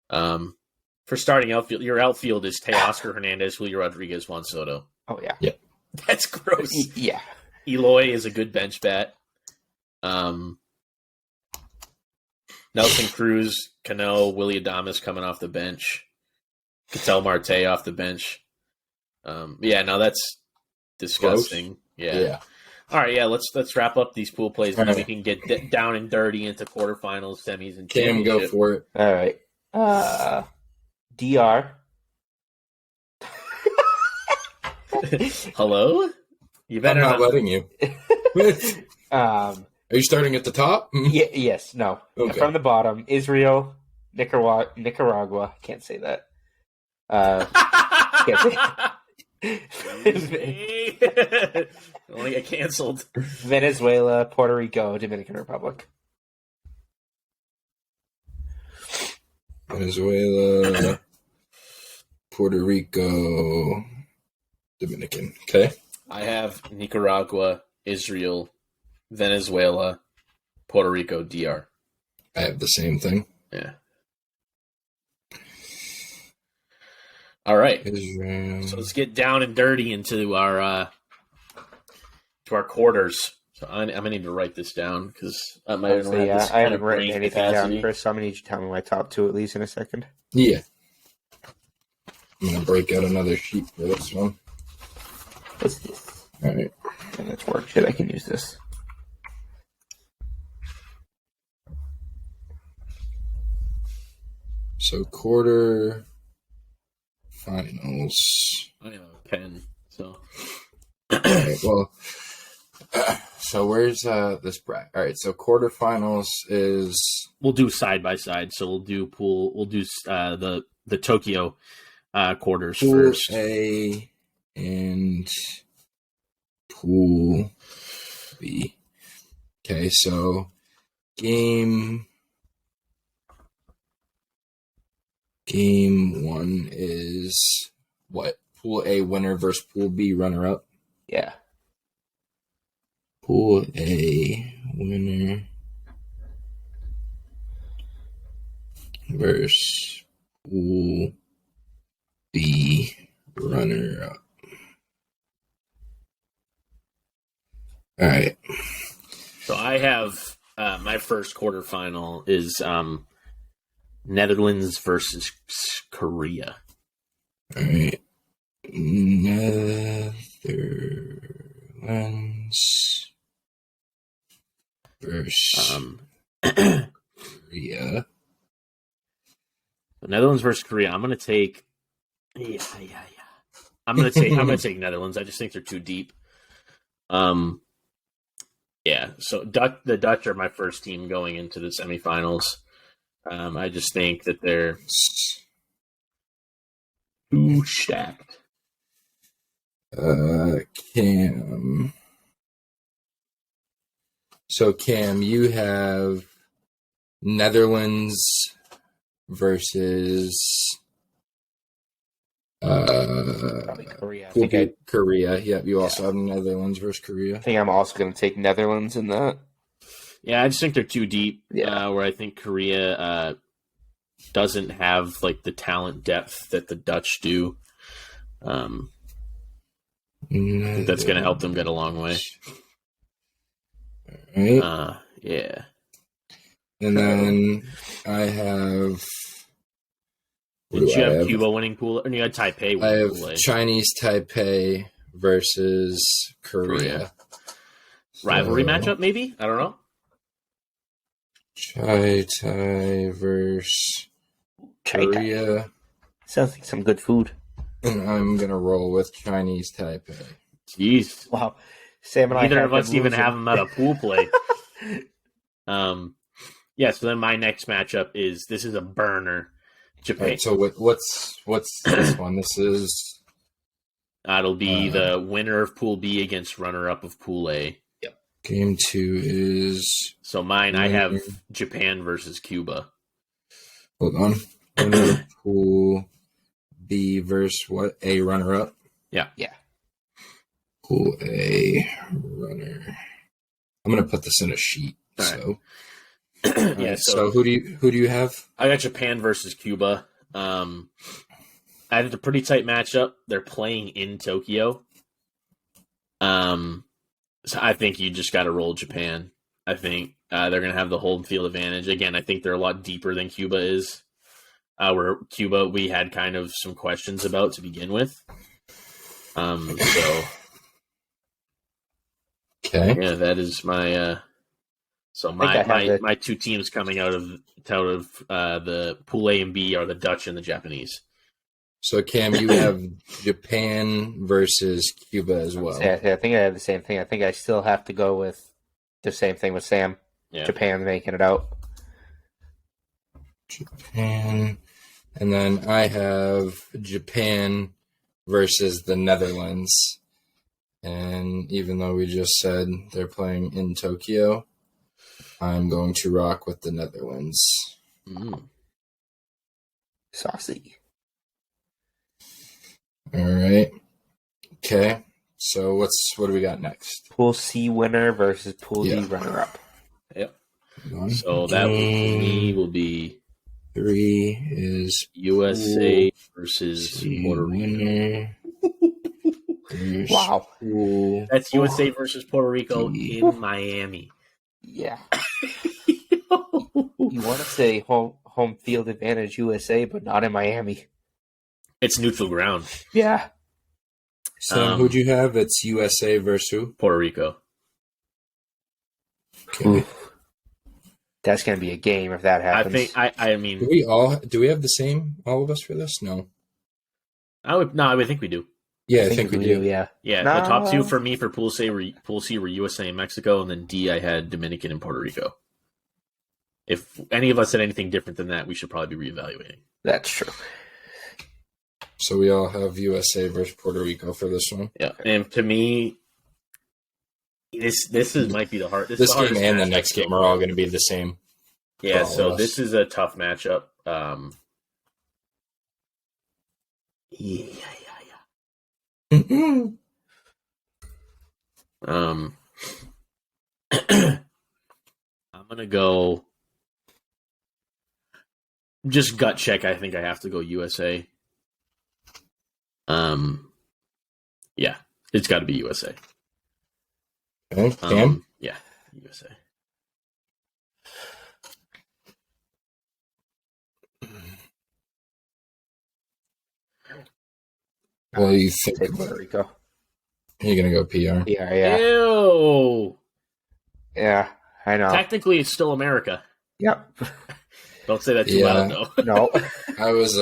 For starting outfield, your outfield is Teoscar Hernandez, Julio Rodriguez, Juan Soto. Oh, yeah. Yep. That's gross. Yeah. Eloy is a good bench bat. Nelson Cruz, Cano, Willy Adames coming off the bench. Ketel Marte off the bench. That's disgusting. Yeah. All right, let's wrap up these pool plays, and then we can get down and dirty into quarterfinals, semis, and Cam, go for it. All right. DR. Hello? I'm not letting you. Are you starting at the top? Yes. No. Okay. From the bottom, Israel, Nicaragua. Can't say that. Only get canceled. Venezuela, Puerto Rico, Dominican Republic. Venezuela, Puerto Rico, Dominican. Okay. I have Nicaragua, Israel, Venezuela, Puerto Rico, DR. I have the same thing. Yeah. All right. Israel. So let's get down and dirty into our quarters. So I'm gonna need to write this down because I haven't written anything down, Chris. So I'm gonna need you to tell me my top two at least in a second. Yeah. I'm gonna break out another sheet for this one. What's this? All right. And it's work shit. I can use this. So quarter finals. I have a pen. So. All right, well. So where's this bracket? All right, so quarterfinals is we'll do side by side. So we'll do pool. We'll do the Tokyo quarters pool first. A and pool B. Okay, so game one is what? Pool A winner versus pool B runner up. Yeah. Pool A winner versus Pool B runner up. All right. So I have my first quarterfinal is Netherlands versus Korea. All right. Netherlands versus Korea. Netherlands versus Korea. I'm gonna take. Yeah. I'm gonna take Netherlands. I just think they're too deep. Yeah. So the Dutch are my first team going into the semifinals. I just think that they're too stacked. Cam. So, Cam, you have Netherlands versus probably Korea. Korea. Yeah, you also have Netherlands versus Korea. I think I'm also going to take Netherlands in that. Yeah, I just think they're too deep. Yeah. Where I think Korea doesn't have like the talent depth that the Dutch do. I think that's going to help them get a long way. Right. Yeah. And then I have. Did you have Cuba winning pool? Or you had Taipei winning pool? I have Chinese Taipei versus Korea. Rivalry matchup, maybe? I don't know. Tai versus Korea. Sounds like some good food. And I'm going to roll with Chinese Taipei. Jeez. Wow. Sam and neither of us even have them at a pool play. Yeah, so then my next matchup is a burner. Japan. Right, so what's this one? This is it'll be the winner of Pool B against runner-up of Pool A. Yep. Game 2 is so mine. I have Japan versus Cuba. Hold on. Winner of Pool B versus what? A runner-up. Yeah. Pool A runner. I'm gonna put this in a sheet. All so. Right. Yeah. So who do you have? I got Japan versus Cuba. I think it's a pretty tight matchup. They're playing in Tokyo. So I think you just got to roll Japan. I think they're going to have the home field advantage. Again, I think they're a lot deeper than Cuba is. Where Cuba, we had kind of some questions about to begin with. So, okay, yeah, that is my. So my two teams coming out of the Pool A and B are the Dutch and the Japanese. So Cam, you have Japan versus Cuba as well. I think I have the same thing. I think I still have to go with the same thing with Sam. Yeah. Japan making it out. Japan. And then I have Japan versus the Netherlands. And even though we just said they're playing in Tokyo, I'm going to rock with the Netherlands. Saucy. All right. Okay. So what do we got next? Pool C winner versus Pool D runner-up. Yep. So that will be 3 is USA versus Puerto Rico. Wow. That's USA versus Puerto Rico in Miami. Yeah. You want to say home field advantage USA, but not in Miami. It's neutral ground. Yeah. So who'd you have? It's USA versus who? Puerto Rico. Okay. That's going to be a game if that happens. I mean, do we have the same, all of us, for this? No. I would think we do. Yeah, I think we do. Yeah. Yeah. No. The top two for me for Pool C were USA and Mexico, and then D I had Dominican and Puerto Rico. If any of us said anything different than that, we should probably be reevaluating. That's true. So we all have USA versus Puerto Rico for this one. Yeah, and to me, this might be the hardest. This game and the next game are all going to be the same. Yeah, so this is a tough matchup. Yeah. I'm gonna go. Just gut check. I think I have to go USA. Yeah, it's got to be USA. Okay, Cam? Yeah, USA. Well, you think Puerto Rico? You're gonna go PR? Yeah. Ew. Yeah, I know. Technically, it's still America. Yep. Don't say that too loud, though. No. I was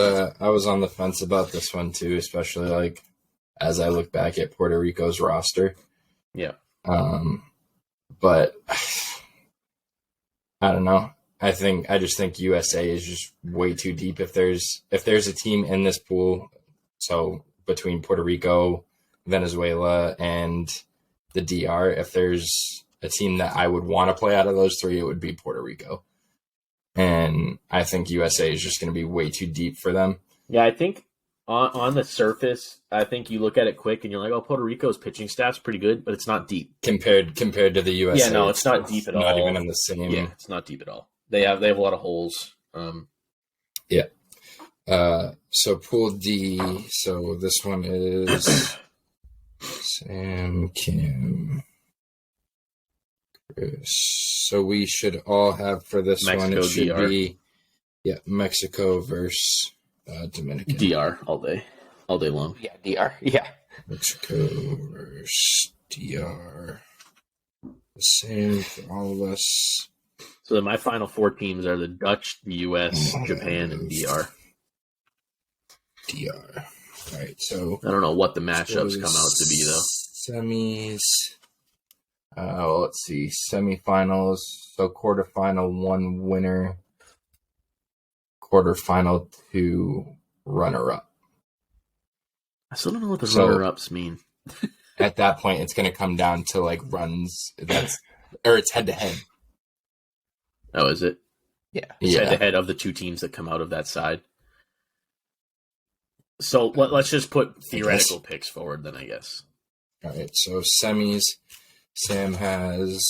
on the fence about this one too, especially like as I look back at Puerto Rico's roster. Yeah. But I don't know. I just think USA is just way too deep. If there's a team in this pool, so between Puerto Rico, Venezuela, and the DR, if there's a team that I would want to play out of those three, it would be Puerto Rico. And I think USA is just going to be way too deep for them. Yeah, I think on the surface, I think you look at it quick and you're like, oh, Puerto Rico's pitching staff's pretty good, but it's not deep. Compared to the USA. Yeah, no, it's not deep at all. Not even in the same. Yeah, it's not deep at all. They have a lot of holes. Yeah. So Pool D. So this one is Sam, Kim, Chris. So we should all have for this Mexico, one. It should DR. be Mexico versus Dominican. DR all day long. Yeah, DR. Yeah. Mexico versus DR. The same for all of us. So my final four teams are the Dutch, the US, Japan, and DR. DR. All right, so I don't know what the matchups come out to be though. Semis. Let's see. Semifinals. So quarterfinal 1 winner. Quarterfinal 2 runner-up. I still don't know what the runner-ups mean. At that point, it's going to come down to like runs. Or it's head-to-head. Oh, is it? Yeah. It's head-to-head of the two teams that come out of that side. So let's just put theoretical picks forward then, I guess. All right. So semis, Sam has.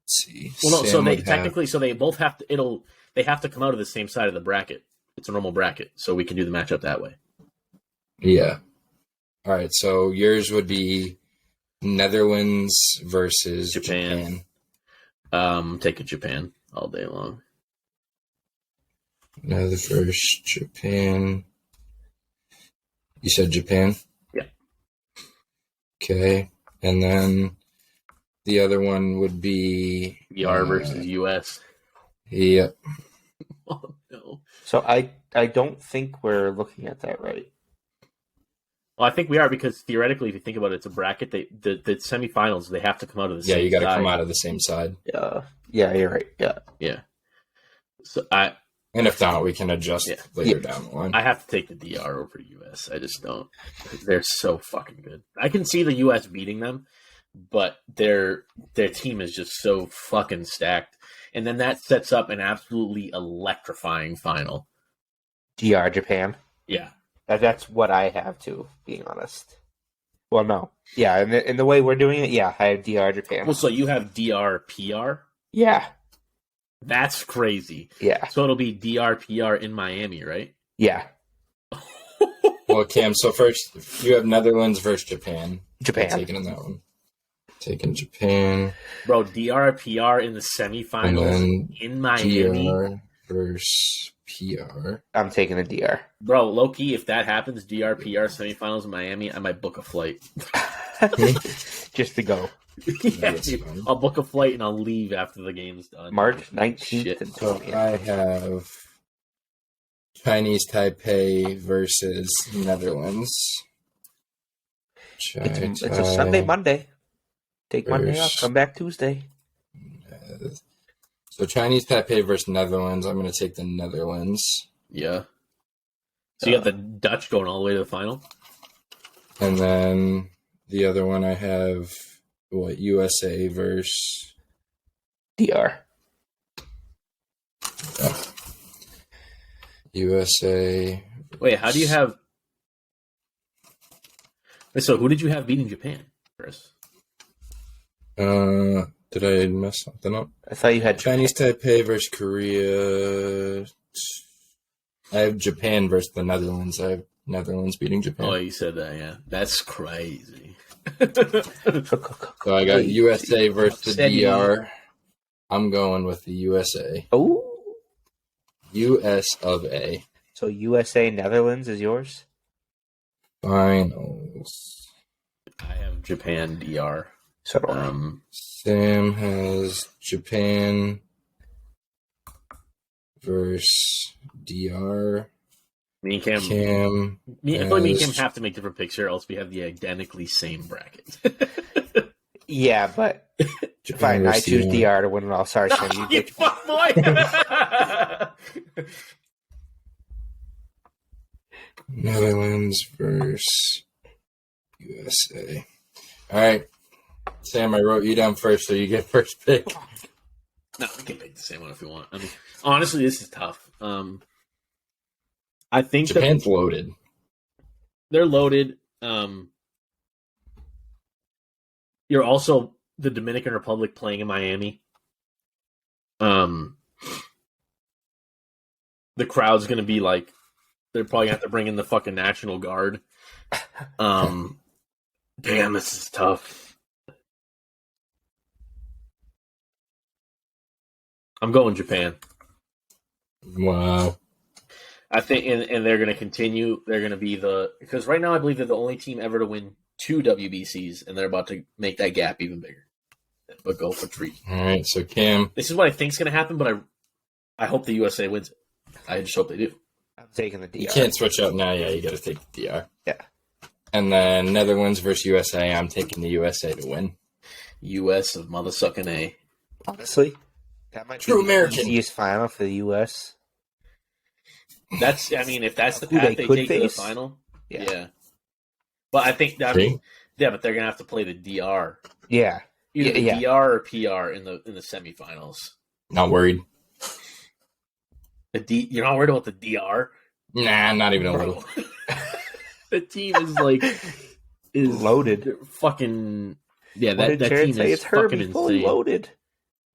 Let's see. Well, no. So they both have to. They have to come out of the same side of the bracket. It's a normal bracket, so we can do the matchup that way. Yeah. All right. So yours would be Netherlands versus Japan. Take Japan all day long. Netherlands versus Japan. You said Japan? Yeah. Okay. And then the other one would be DR versus US. Yep. Oh no. So I don't think we're looking at that right. Well, I think we are because theoretically, if you think about it, it's a bracket. The semifinals, they have to come out of the same side. Yeah, you got to come out of the same side. Yeah, you're right. Yeah. So and if not, we can adjust later down the line. I have to take the DR over US. I just don't. They're so fucking good. I can see the US beating them, but their team is just so fucking stacked. And then that sets up an absolutely electrifying final. DR Japan. Yeah. That's what I have too, being honest. Well, no. Yeah, in the way we're doing it, yeah, I have DR Japan. Well, so you have DR PR? Yeah. That's crazy. Yeah. So it'll be DR PR in Miami, right? Yeah. Well, Cam, so first you have Netherlands versus Japan. Japan. Taking in that one. Taking Japan. Bro, DR PR in the semifinals in Miami. DR versus PR. I'm taking the DR. Bro, low-key, if that happens, DR PR semifinals in Miami, I might book a flight. Just to go. Yeah, dude, I'll book a flight and I'll leave after the game's done. March 19th and 20th. I have Chinese Taipei versus Netherlands. It's a Sunday, Monday. Take Monday off, come back Tuesday. So Chinese Taipei versus Netherlands. I'm going to take the Netherlands. Yeah. So you got the Dutch going all the way to the final? And then the other one I have, USA versus... DR. USA. Wait, how do you have... Wait, so who did you have beating Japan, Chris? Did I mess something up? I thought you had Chinese Taipei versus Korea. I have Japan versus the Netherlands. I have Netherlands beating Japan. Oh, you said that, yeah. That's crazy. So I got USA versus the DR. I'm going with the USA. Oh. US of A. So USA Netherlands is yours? Finals. I have Japan DR. So do I. Sam has Japan versus DR. Me and Cam. I feel like me and Cam have to make different picks here, else we have the identically same bracket. Yeah, but fine. I choose DR to win it all. Sorry, Sam. You get fuck boy. Netherlands versus USA. All right, Sam. I wrote you down first, so you get first pick. No, we can pick the same one if we want. I mean, honestly, this is tough. I think Japan's loaded. They're loaded. You're also the Dominican Republic playing in Miami. The crowd's going to be like, they're probably going to have to bring in the fucking National Guard. Damn, this is tough. I'm going Japan. Wow. I think, and they're going to continue. They're going to be because right now I believe they're the only team ever to win 2 WBCs, and they're about to make that gap even bigger. But go for 3. All right, so Cam. This is what I think is going to happen, but I hope the USA wins it. I just hope they do. I'm taking the DR. You can't switch up now. Yeah, you got to take the DR. Yeah. And then Netherlands versus USA. I'm taking the USA to win. US of motherfucking A. Honestly, that might True be American. the easiest final for the US. That's, I mean, if that's the path they take to the final, yeah. But I think that, but they're gonna have to play the DR. Yeah, either the DR or PR in the semifinals. Not worried. You're not worried about the DR? Nah, not even a little. The team is loaded. Fucking that team is fucking insane. Fully loaded.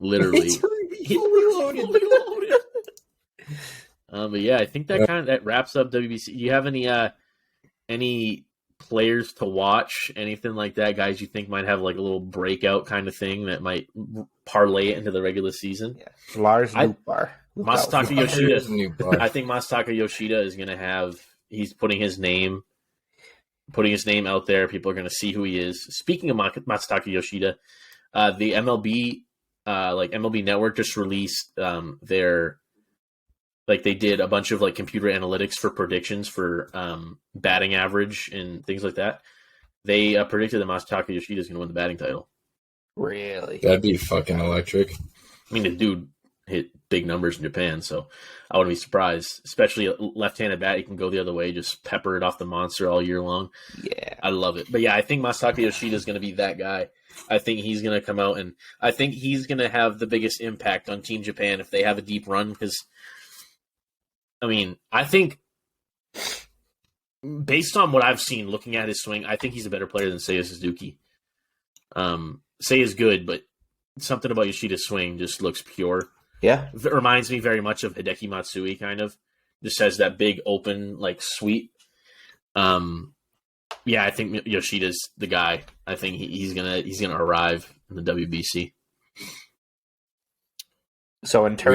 Literally, fully loaded. But yeah, I think that wraps up WBC. Do you have any players to watch, anything like that, guys you think might have like a little breakout kind of thing that might parlay it into the regular season? Yeah. Lars Nootbaar. Masataka Yoshida. I think Masataka Yoshida is going to have. He's putting his name out there. People are going to see who he is. Speaking of Masataka Yoshida, the MLB, MLB Network just released their. Like they did a bunch of like computer analytics for predictions for batting average and things like that. They predicted that Masataka Yoshida is going to win the batting title. Really? That'd be fucking electric. I mean, the dude hit big numbers in Japan, so I wouldn't be surprised. Especially a left-handed bat, you can go the other way, just pepper it off the monster all year long. Yeah. I love it. But yeah, I think Masataka Yoshida is going to be that guy. I think he's going to come out, and I think he's going to have the biggest impact on Team Japan if they have a deep run, because I mean, I think based on what I've seen looking at his swing, I think he's a better player than Seiya Suzuki. Seiya's good, but something about Yoshida's swing just looks pure. Yeah. It reminds me very much of Hideki Matsui, kind of. Just has that big, open, like, sweep. Yeah, I think Yoshida's the guy. I think he's gonna arrive in the WBC. So in turn,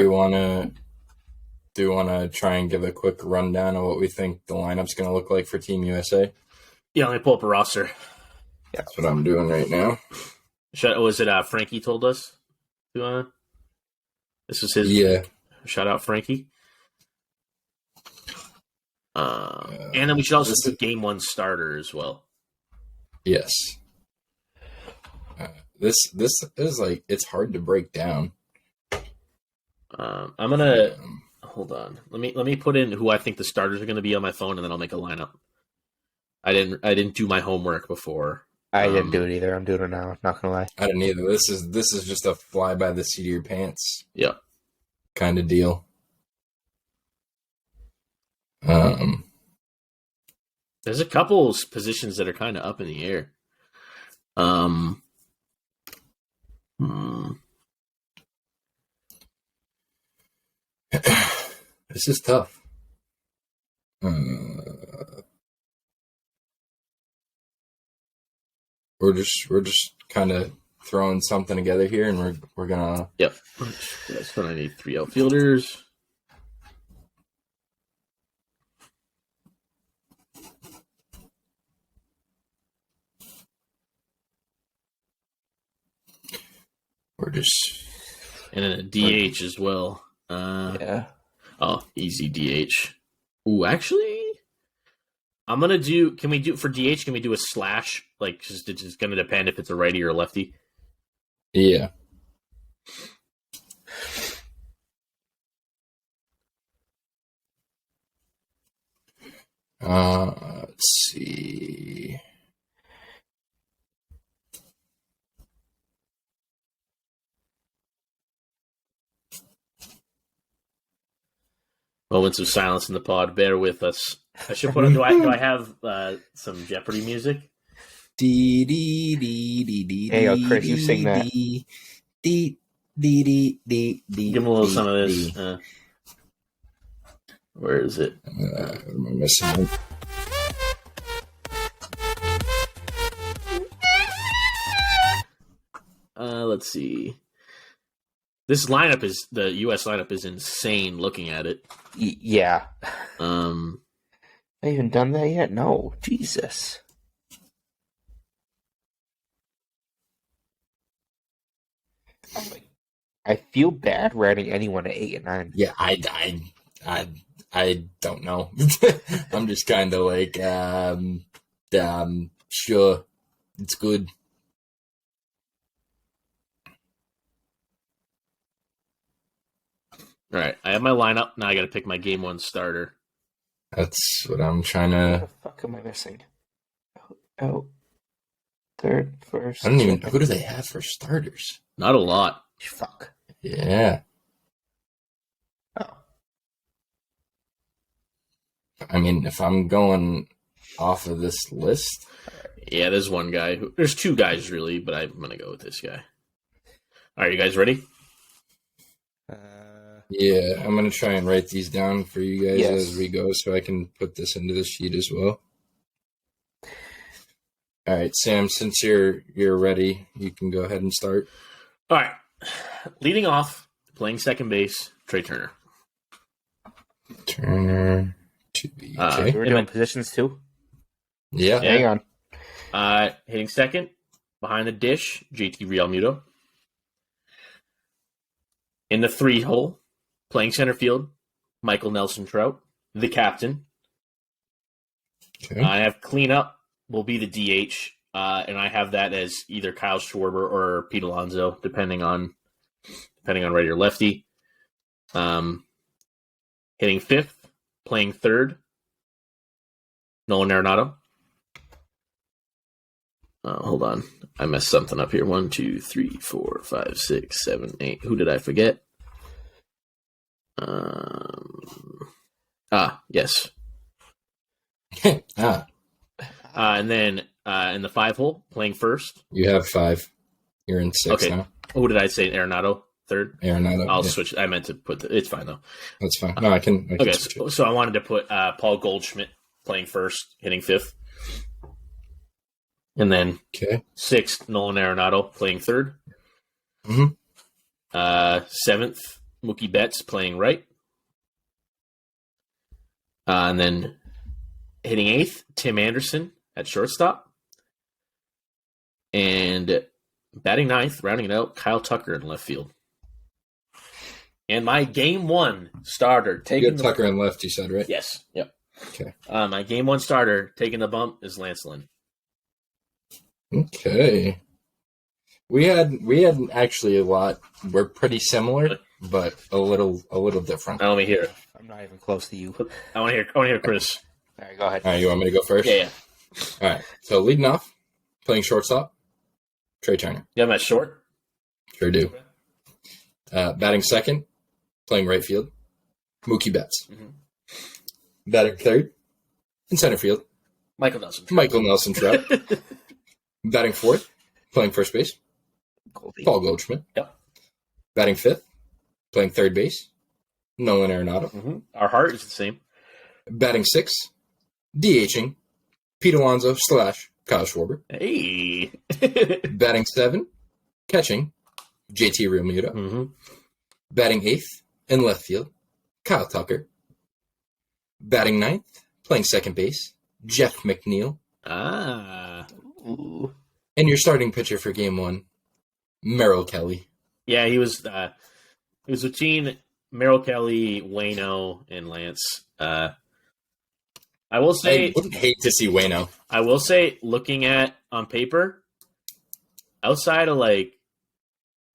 do you want to try and give a quick rundown of what we think the lineup's going to look like for Team USA? Yeah, let me pull up a roster. Yeah. That's what I'm doing right now. Was it Frankie told us? This was his. Yeah. Shout out, Frankie. And then we should also do game one starter as well. Yes. This is like, it's hard to break down. I'm gonna hold on. Let me put in who I think the starters are going to be on my phone, and then I'll make a lineup. I didn't do my homework before. I didn't do it either. I'm doing it now. Not gonna lie. I didn't either. This is just a fly by the seat of your pants. Yeah. Kind of deal. There's a couple positions that are kind of up in the air. This is tough. We're just kind of throwing something together here, and we're gonna. Yep. That's when I need 3 outfielders. We're just. And then a DH as well. Yeah. Oh, easy DH. Ooh, actually, I'm gonna do. Can we do for DH? Can we do a slash? Like, just it's just gonna depend if it's a righty or a lefty. Yeah. Let's see. Moments of silence in the pod. Bear with us. I should put on. Do I have some Jeopardy music? Hey, yo, Chris, you sing that. Give him a little some of this. Where is it? What am I missing? Let's see. This lineup is the U.S. lineup is insane. Looking at it, yeah. I even done that yet? No, Jesus. I feel bad writing anyone at 8 and 9. Yeah, I don't know. I'm just kind of like, sure, it's good. All right, I have my lineup. Now I got to pick my game one starter. That's what I'm trying to. What the fuck am I missing? Oh, third, first. I don't even. Who do they have for starters? Not a lot. Fuck. Yeah. Oh. I mean, if I'm going off of this list. Yeah, there's one guy. There's 2 guys, really, but I'm going to go with this guy. All right, you guys ready? Yeah, I'm going to try and write these down for you guys as we go so I can put this into the sheet as well. All right, Sam, since you're ready, you can go ahead and start. All right. Leading off, playing second base, Trey Turner. Turner to be okay. We're doing positions too? Yeah. Hang on. Hitting second, behind the dish, JT Realmuto. In the 3-hole, playing center field, Michael Nelson Trout, the captain. Okay. I have cleanup will be the DH, and I have that as either Kyle Schwarber or Pete Alonso, depending on righty or lefty. Hitting fifth, playing third, Nolan Arenado. Hold on. I messed something up here. 1, 2, 3, 4, 5, 6, 7, 8. Who did I forget? Yes. And then in the 5-hole, playing first. You have 5. You're in 6 okay. now. Who did I say? Arenado? Third? Arenado. I'll switch. I meant to put it's fine, though. That's fine. No, I can okay, switch it. So I wanted to put Paul Goldschmidt playing first, hitting fifth. And then sixth, Nolan Arenado playing third. Mm-hmm. Seventh, Mookie Betts playing right. And then hitting eighth, Tim Anderson at shortstop. And batting ninth, rounding it out, Kyle Tucker in left field. And my game 1 starter taking the Tucker in left, you said, right? Yes. Yep. Okay. My game 1 starter taking the bump is Lance Lynn. Okay. We had actually a lot. We're pretty similar, but a little different. I want to hear it. I'm not even close to you. I want to hear Chris. All right, go ahead. All right, you want me to go first? Yeah. All right. So leading off, playing shortstop, Trey Turner. You have him at short? Sure do. Batting second, playing right field, Mookie Betts. Mm-hmm. Batting third, in center field, Michael Nelson Trout. Batting fourth, playing first base, Paul Goldschmidt. Yep. Batting fifth, playing third base, Nolan Arenado. Mm-hmm. Our heart is the same. Batting sixth, DHing, Pete Alonso / Kyle Schwarber. Hey. Batting 7, catching, JT Realmuto. Mm-hmm. Batting 8th, in left field, Kyle Tucker. Batting 9th, playing second base, Jeff McNeil. Ooh. And your starting pitcher for game 1, Merrill Kelly. Yeah, he was between Merrill Kelly, Waino, and Lance. I will say, I wouldn't hate to see Waino. I will say, looking at on paper, outside of like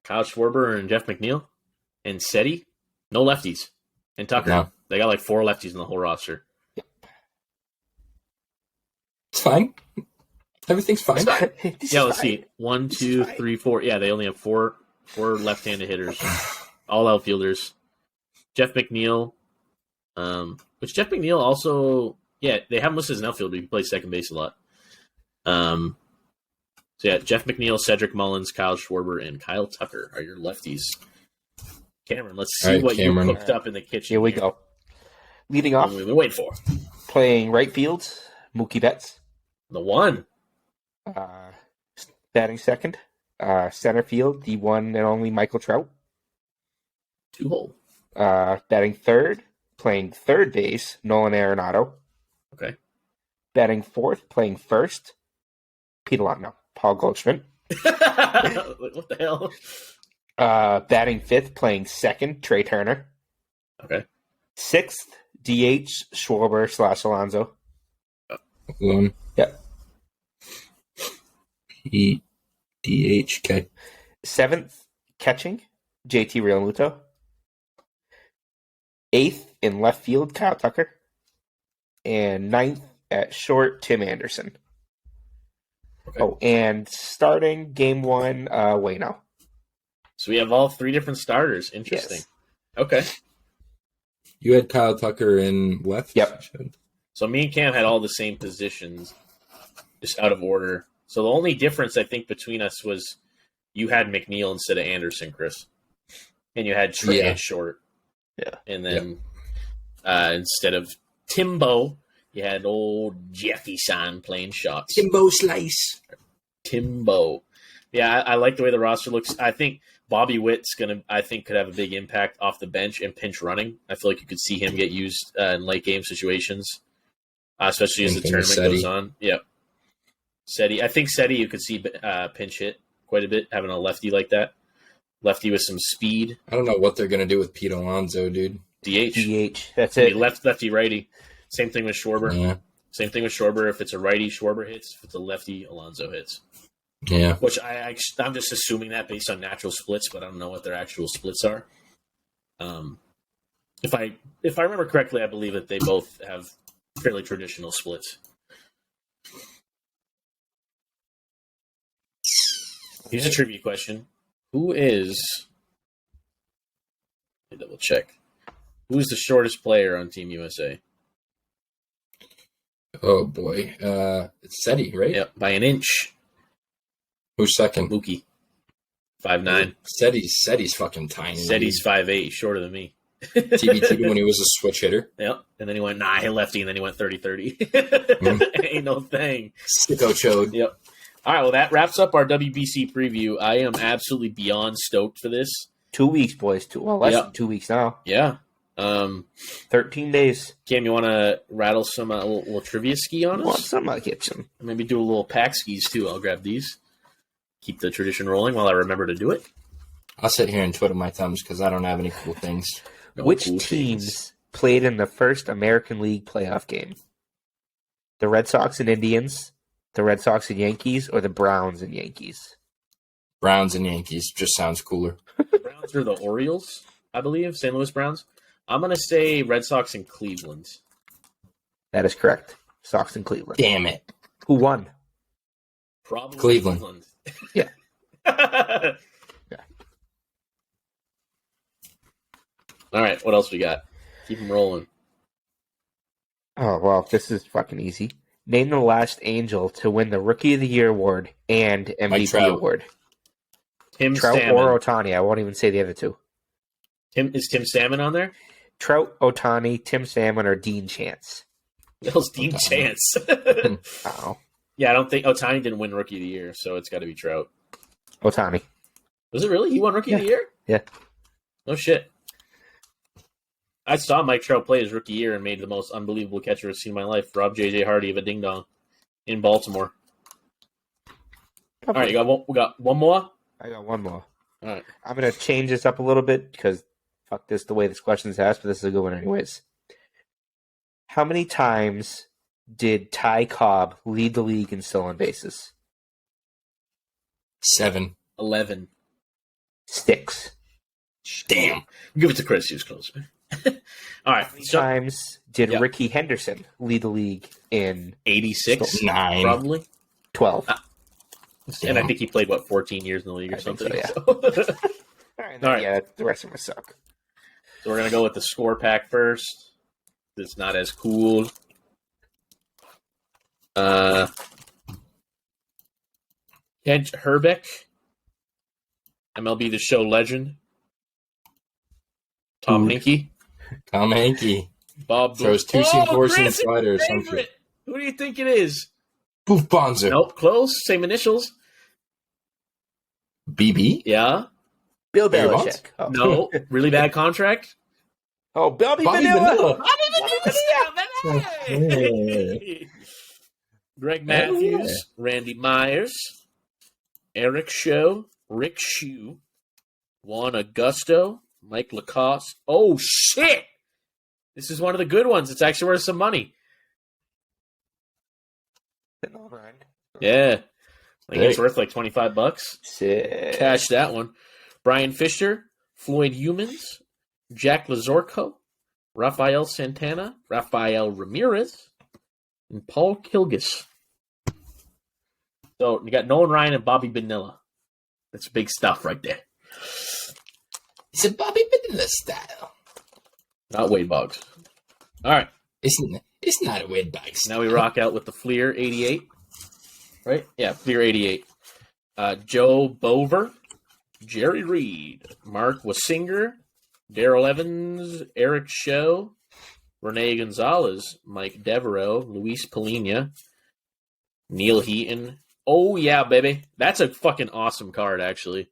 Kyle Schwarber and Jeff McNeil and Seti, no lefties. And Tucker, No. They got like 4 lefties in the whole roster. It's fine. Everything's fine. Yeah, let's see. 1, 2, 3, 4. Yeah, they only have 4 left-handed hitters, all outfielders. Jeff McNeil, which Jeff McNeil also. Yeah, they have him listed as an outfielder. He plays second base a lot. So yeah, Jeff McNeil, Cedric Mullins, Kyle Schwarber, and Kyle Tucker are your lefties. Cameron, let's see what Cameron. You cooked up in the kitchen. Here we go. Leading off. What we've been waiting for. Playing right field, Mookie Betts. The one. Batting second, center field, the one and only Michael Trout. 2-hole. Batting third, playing third base, Nolan Arenado. Okay. Batting fourth, playing first, Pete Alonso, Paul Goldschmidt. What the hell? Batting fifth, playing second, Trey Turner. Okay. Sixth, DH, Schwarber / Alonso. One. Yep. DHK. Seventh, catching, JT Realmuto. Eighth, in left field, Kyle Tucker. And ninth, at short, Tim Anderson. Okay. Oh, and starting game 1, Waino. So we have all 3 different starters. Interesting. Yes. Okay. You had Kyle Tucker in left? Yep. So me and Cam had all the same positions, just out of order. So the only difference, I think, between us was you had McNeil instead of Anderson, Chris. And you had Trey at short. Yeah. And then instead of Timbo, you had old Jeffy San playing shots. Timbo Slice. Timbo. Yeah, I like the way the roster looks. I think Bobby Witt's could have a big impact off the bench and pinch running. I feel like you could see him get used in late game situations, especially as the tournament goes on. Yep. Seti, I think Seti you could see pinch hit quite a bit, having a lefty like that. Lefty with some speed. I don't know what they're gonna do with Pete Alonso, dude. DH. That's it. Lefty, righty. Same thing with Schwarber. Yeah. Same thing with Schwarber. If it's a righty, Schwarber hits. If it's a lefty, Alonso hits. Yeah. Which I'm just assuming that based on natural splits, but I don't know what their actual splits are. If I remember correctly, I believe that they both have fairly traditional splits. Here's a trivia question. Who is... Let me double check. Who is the shortest player on Team USA? Oh, boy. It's Seti, right? Yep, by an inch. Who's second? Mookie. 5'9". Seti's fucking tiny. Seti's 5'8", shorter than me. TBT when he was a switch hitter. Yep. And then he went, hit lefty, and then he went 30-30. Ain't no thing. Sicko chode. Yep. All right, well, that wraps up our WBC preview. I am absolutely beyond stoked for this. 2 weeks, boys. Less than 2 weeks now. Yeah. 13 days. Cam, you want to rattle some little trivia ski on us? Want some? I'll get some. Maybe do a little pack skis, too. I'll grab these. Keep the tradition rolling while I remember to do it. I'll sit here and twiddle my thumbs because I don't have any cool things. Which teams played in the first American League playoff game? The Red Sox and Indians, the Red Sox and Yankees, or the Browns and Yankees? Browns and Yankees just sounds cooler. Browns are the Orioles, I believe, St. Louis Browns. I'm going to say Red Sox and Cleveland. That is correct. Sox and Cleveland. Damn it. Who won? Probably Cleveland. Yeah. Yeah. All right, what else we got? Keep them rolling. Oh, well, this is fucking easy. Name the last Angel to win the Rookie of the Year award and MVP award. Tim Trout Salmon. or Ohtani. I won't even say the other two. Is Tim Salmon on there? Trout, Ohtani, Tim Salmon, or Dean Chance? Hell's Dean Chance. Oh. Yeah, I don't think Ohtani didn't win Rookie of the Year, so it's got to be Trout. Ohtani. Was it really? He won Rookie of the Year? Yeah. No shit. I saw Mike Trout play his rookie year and made the most unbelievable catcher I've seen in my life. Rob J.J. Hardy of a ding dong in Baltimore. All right, we got one more? I got one more. All right. I'm going to change this up a little bit because fuck this the way this question's asked, but this is a good one anyways. How many times did Ty Cobb lead the league in stolen bases? 7. 11. 6. Damn. Give it to Chris. He was closer. All right. How many times did Ricky Henderson lead the league in 86? 9. Probably. 12. And I think he played, 14 years in the league or something? So, yeah. So. All right. Yeah, the rest of them suck. So we're going to go with the score pack first. It's not as cool. Kent Herbeck, MLB The Show legend. Tom Hinkie. Tom Hinkie. Bob throws 2 seam force and slider or something. something. Who do you think it is? Boof Bonzer. Nope, close. Same initials. BB? Yeah. Bill Belichick. Oh. No, really bad contract. Oh, Bobby Vanilla. Greg Matthews, Randy Myers, Eric Show, Rick Shue, Juan Augusto, Mike Lacoste. Oh, shit! This is one of the good ones. It's actually worth some money. Yeah. I think it's worth like $25. Sick. Cash that one. Brian Fisher, Floyd Humans, Jack Lazorko, Rafael Santana, Rafael Ramirez, and Paul Kilgus. So you got Nolan Ryan and Bobby Bonilla. That's big stuff right there. It's a Bobby Bonilla style. Not Wade Boggs. All right. It's not a Wade Boggs. Now we rock out with the Fleer 88. Right? Yeah, Fleer 88. Joe Bover, Jerry Reed, Mark Wasinger, Daryl Evans, Eric Show, Rene Gonzalez, Mike Devereaux, Luis Polina, Neil Heaton, Oh, yeah, baby. That's a fucking awesome card, actually.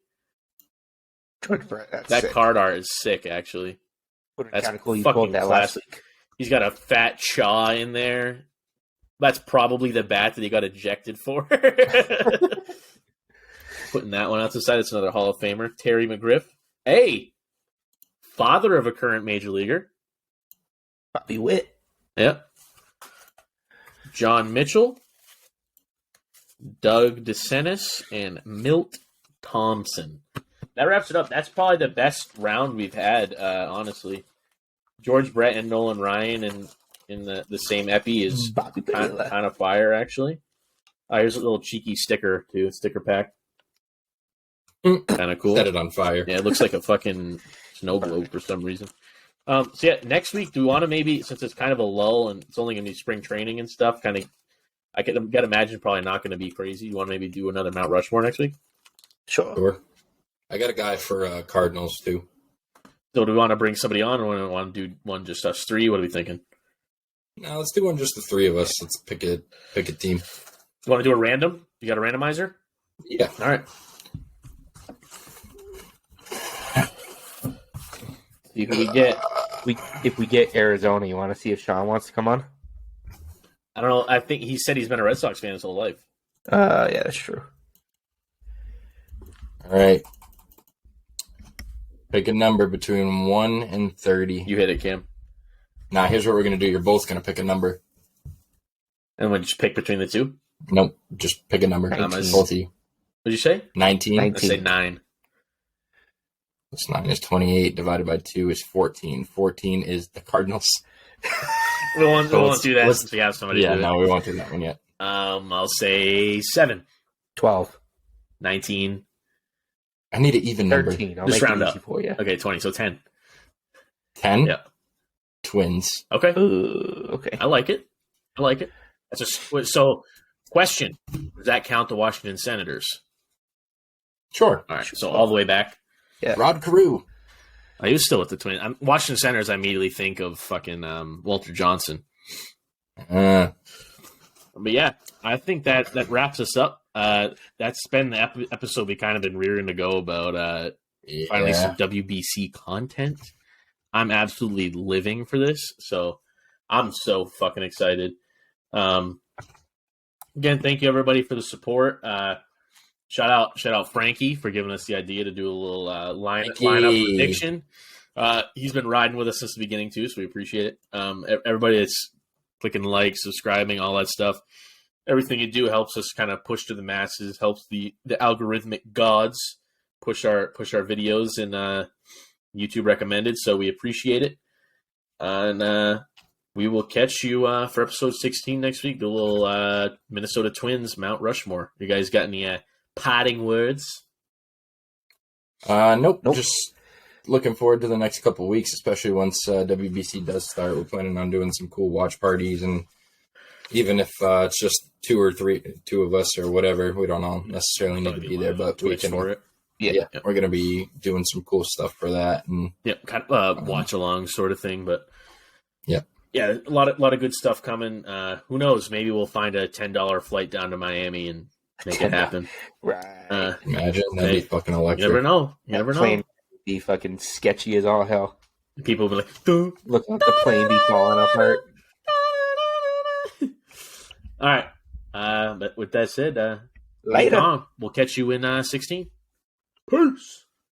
George Brett, that sick. card art is sick, actually. That's kind of cool. You pulled that last week. He's got a fat Shaw in there. That's probably the bat that he got ejected for. Putting that one out to the side. It's another Hall of Famer. Terry McGriff. Hey! Father of a current major leaguer. Bobby Witt. Yep. John Mitchell. Doug DeSantis. And Milt Thompson. That wraps it up. That's probably the best round we've had, honestly. George Brett and Nolan Ryan in the same epi is kind of fire, actually. Here's a little cheeky sticker, too. Sticker pack. Kind of cool. Set it on fire. Yeah, it looks like a fucking snow globe for some reason. So, yeah, next week, do we want to maybe, since it's kind of a lull and it's only going to be spring training and stuff, kind of, I got to imagine probably not going to be crazy. You want to maybe do another Mount Rushmore next week? Sure. I got a guy for Cardinals, too. So do we want to bring somebody on, or do we want to do one just us three? What are we thinking? No, let's do one just the three of us. Let's pick a team. You want to do a random? You got a randomizer? Yeah. All right. See who we get. If we get Arizona, you want to see if Sean wants to come on? I don't know. I think he said he's been a Red Sox fan his whole life. Yeah, that's true. All right. Pick a number between 1 and 30. You hit it, Cam. Now, here's what we're going to do. You're both going to pick a number. And we just pick between the two? Nope. Just pick a number. Both of you. What'd you say? 19. I say 9. That's 9 is 28. Divided by 2 is 14. 14 is the Cardinals. we won't do that since we have somebody do it. No, we won't do that one yet. I'll say 7. 12. 19. I need an even 13. number. I'll just make round it up. easy for you. Okay, 20. So 10. 10? Yeah. Twins. Okay. Ooh, okay. I like it. So, question. Does that count the Washington Senators? Sure. All right. So all the way back. Yeah. Rod Carew. He was still with the Twins. Washington Senators, I immediately think of fucking Walter Johnson. But yeah, I think that wraps us up. That's been the episode we kind of been rearing to go about finally some WBC content. I'm absolutely living for this, so I'm so fucking excited. Again, thank you everybody for the support. Shout out Frankie for giving us the idea to do a little lineup prediction. He's been riding with us since the beginning too, so we appreciate it. Everybody that's clicking like, subscribing, all that stuff. Everything you do helps us kind of push to the masses, helps the algorithmic gods push our videos and YouTube recommended. So we appreciate it, and we will catch you for episode 16 next week. The little Minnesota Twins Mount Rushmore. You guys got any parting words? Nope. Just looking forward to the next couple of weeks, especially once WBC does start. We're planning on doing some cool watch parties, and even if it's just two of us or whatever, we don't all necessarily need to be there, but we can. For it. Yeah, we're gonna be doing some cool stuff for that, and kind of watch along sort of thing. But yeah, a lot of good stuff coming. Who knows? Maybe we'll find a $10 flight down to Miami and make it happen. Right. Imagine that'd be fucking electric. You never know. You never know. Plane would be fucking sketchy as all hell. People will be like, duh. Look at the plane be falling apart. All right. But with that said, Later. We'll catch you in 16.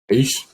Peace.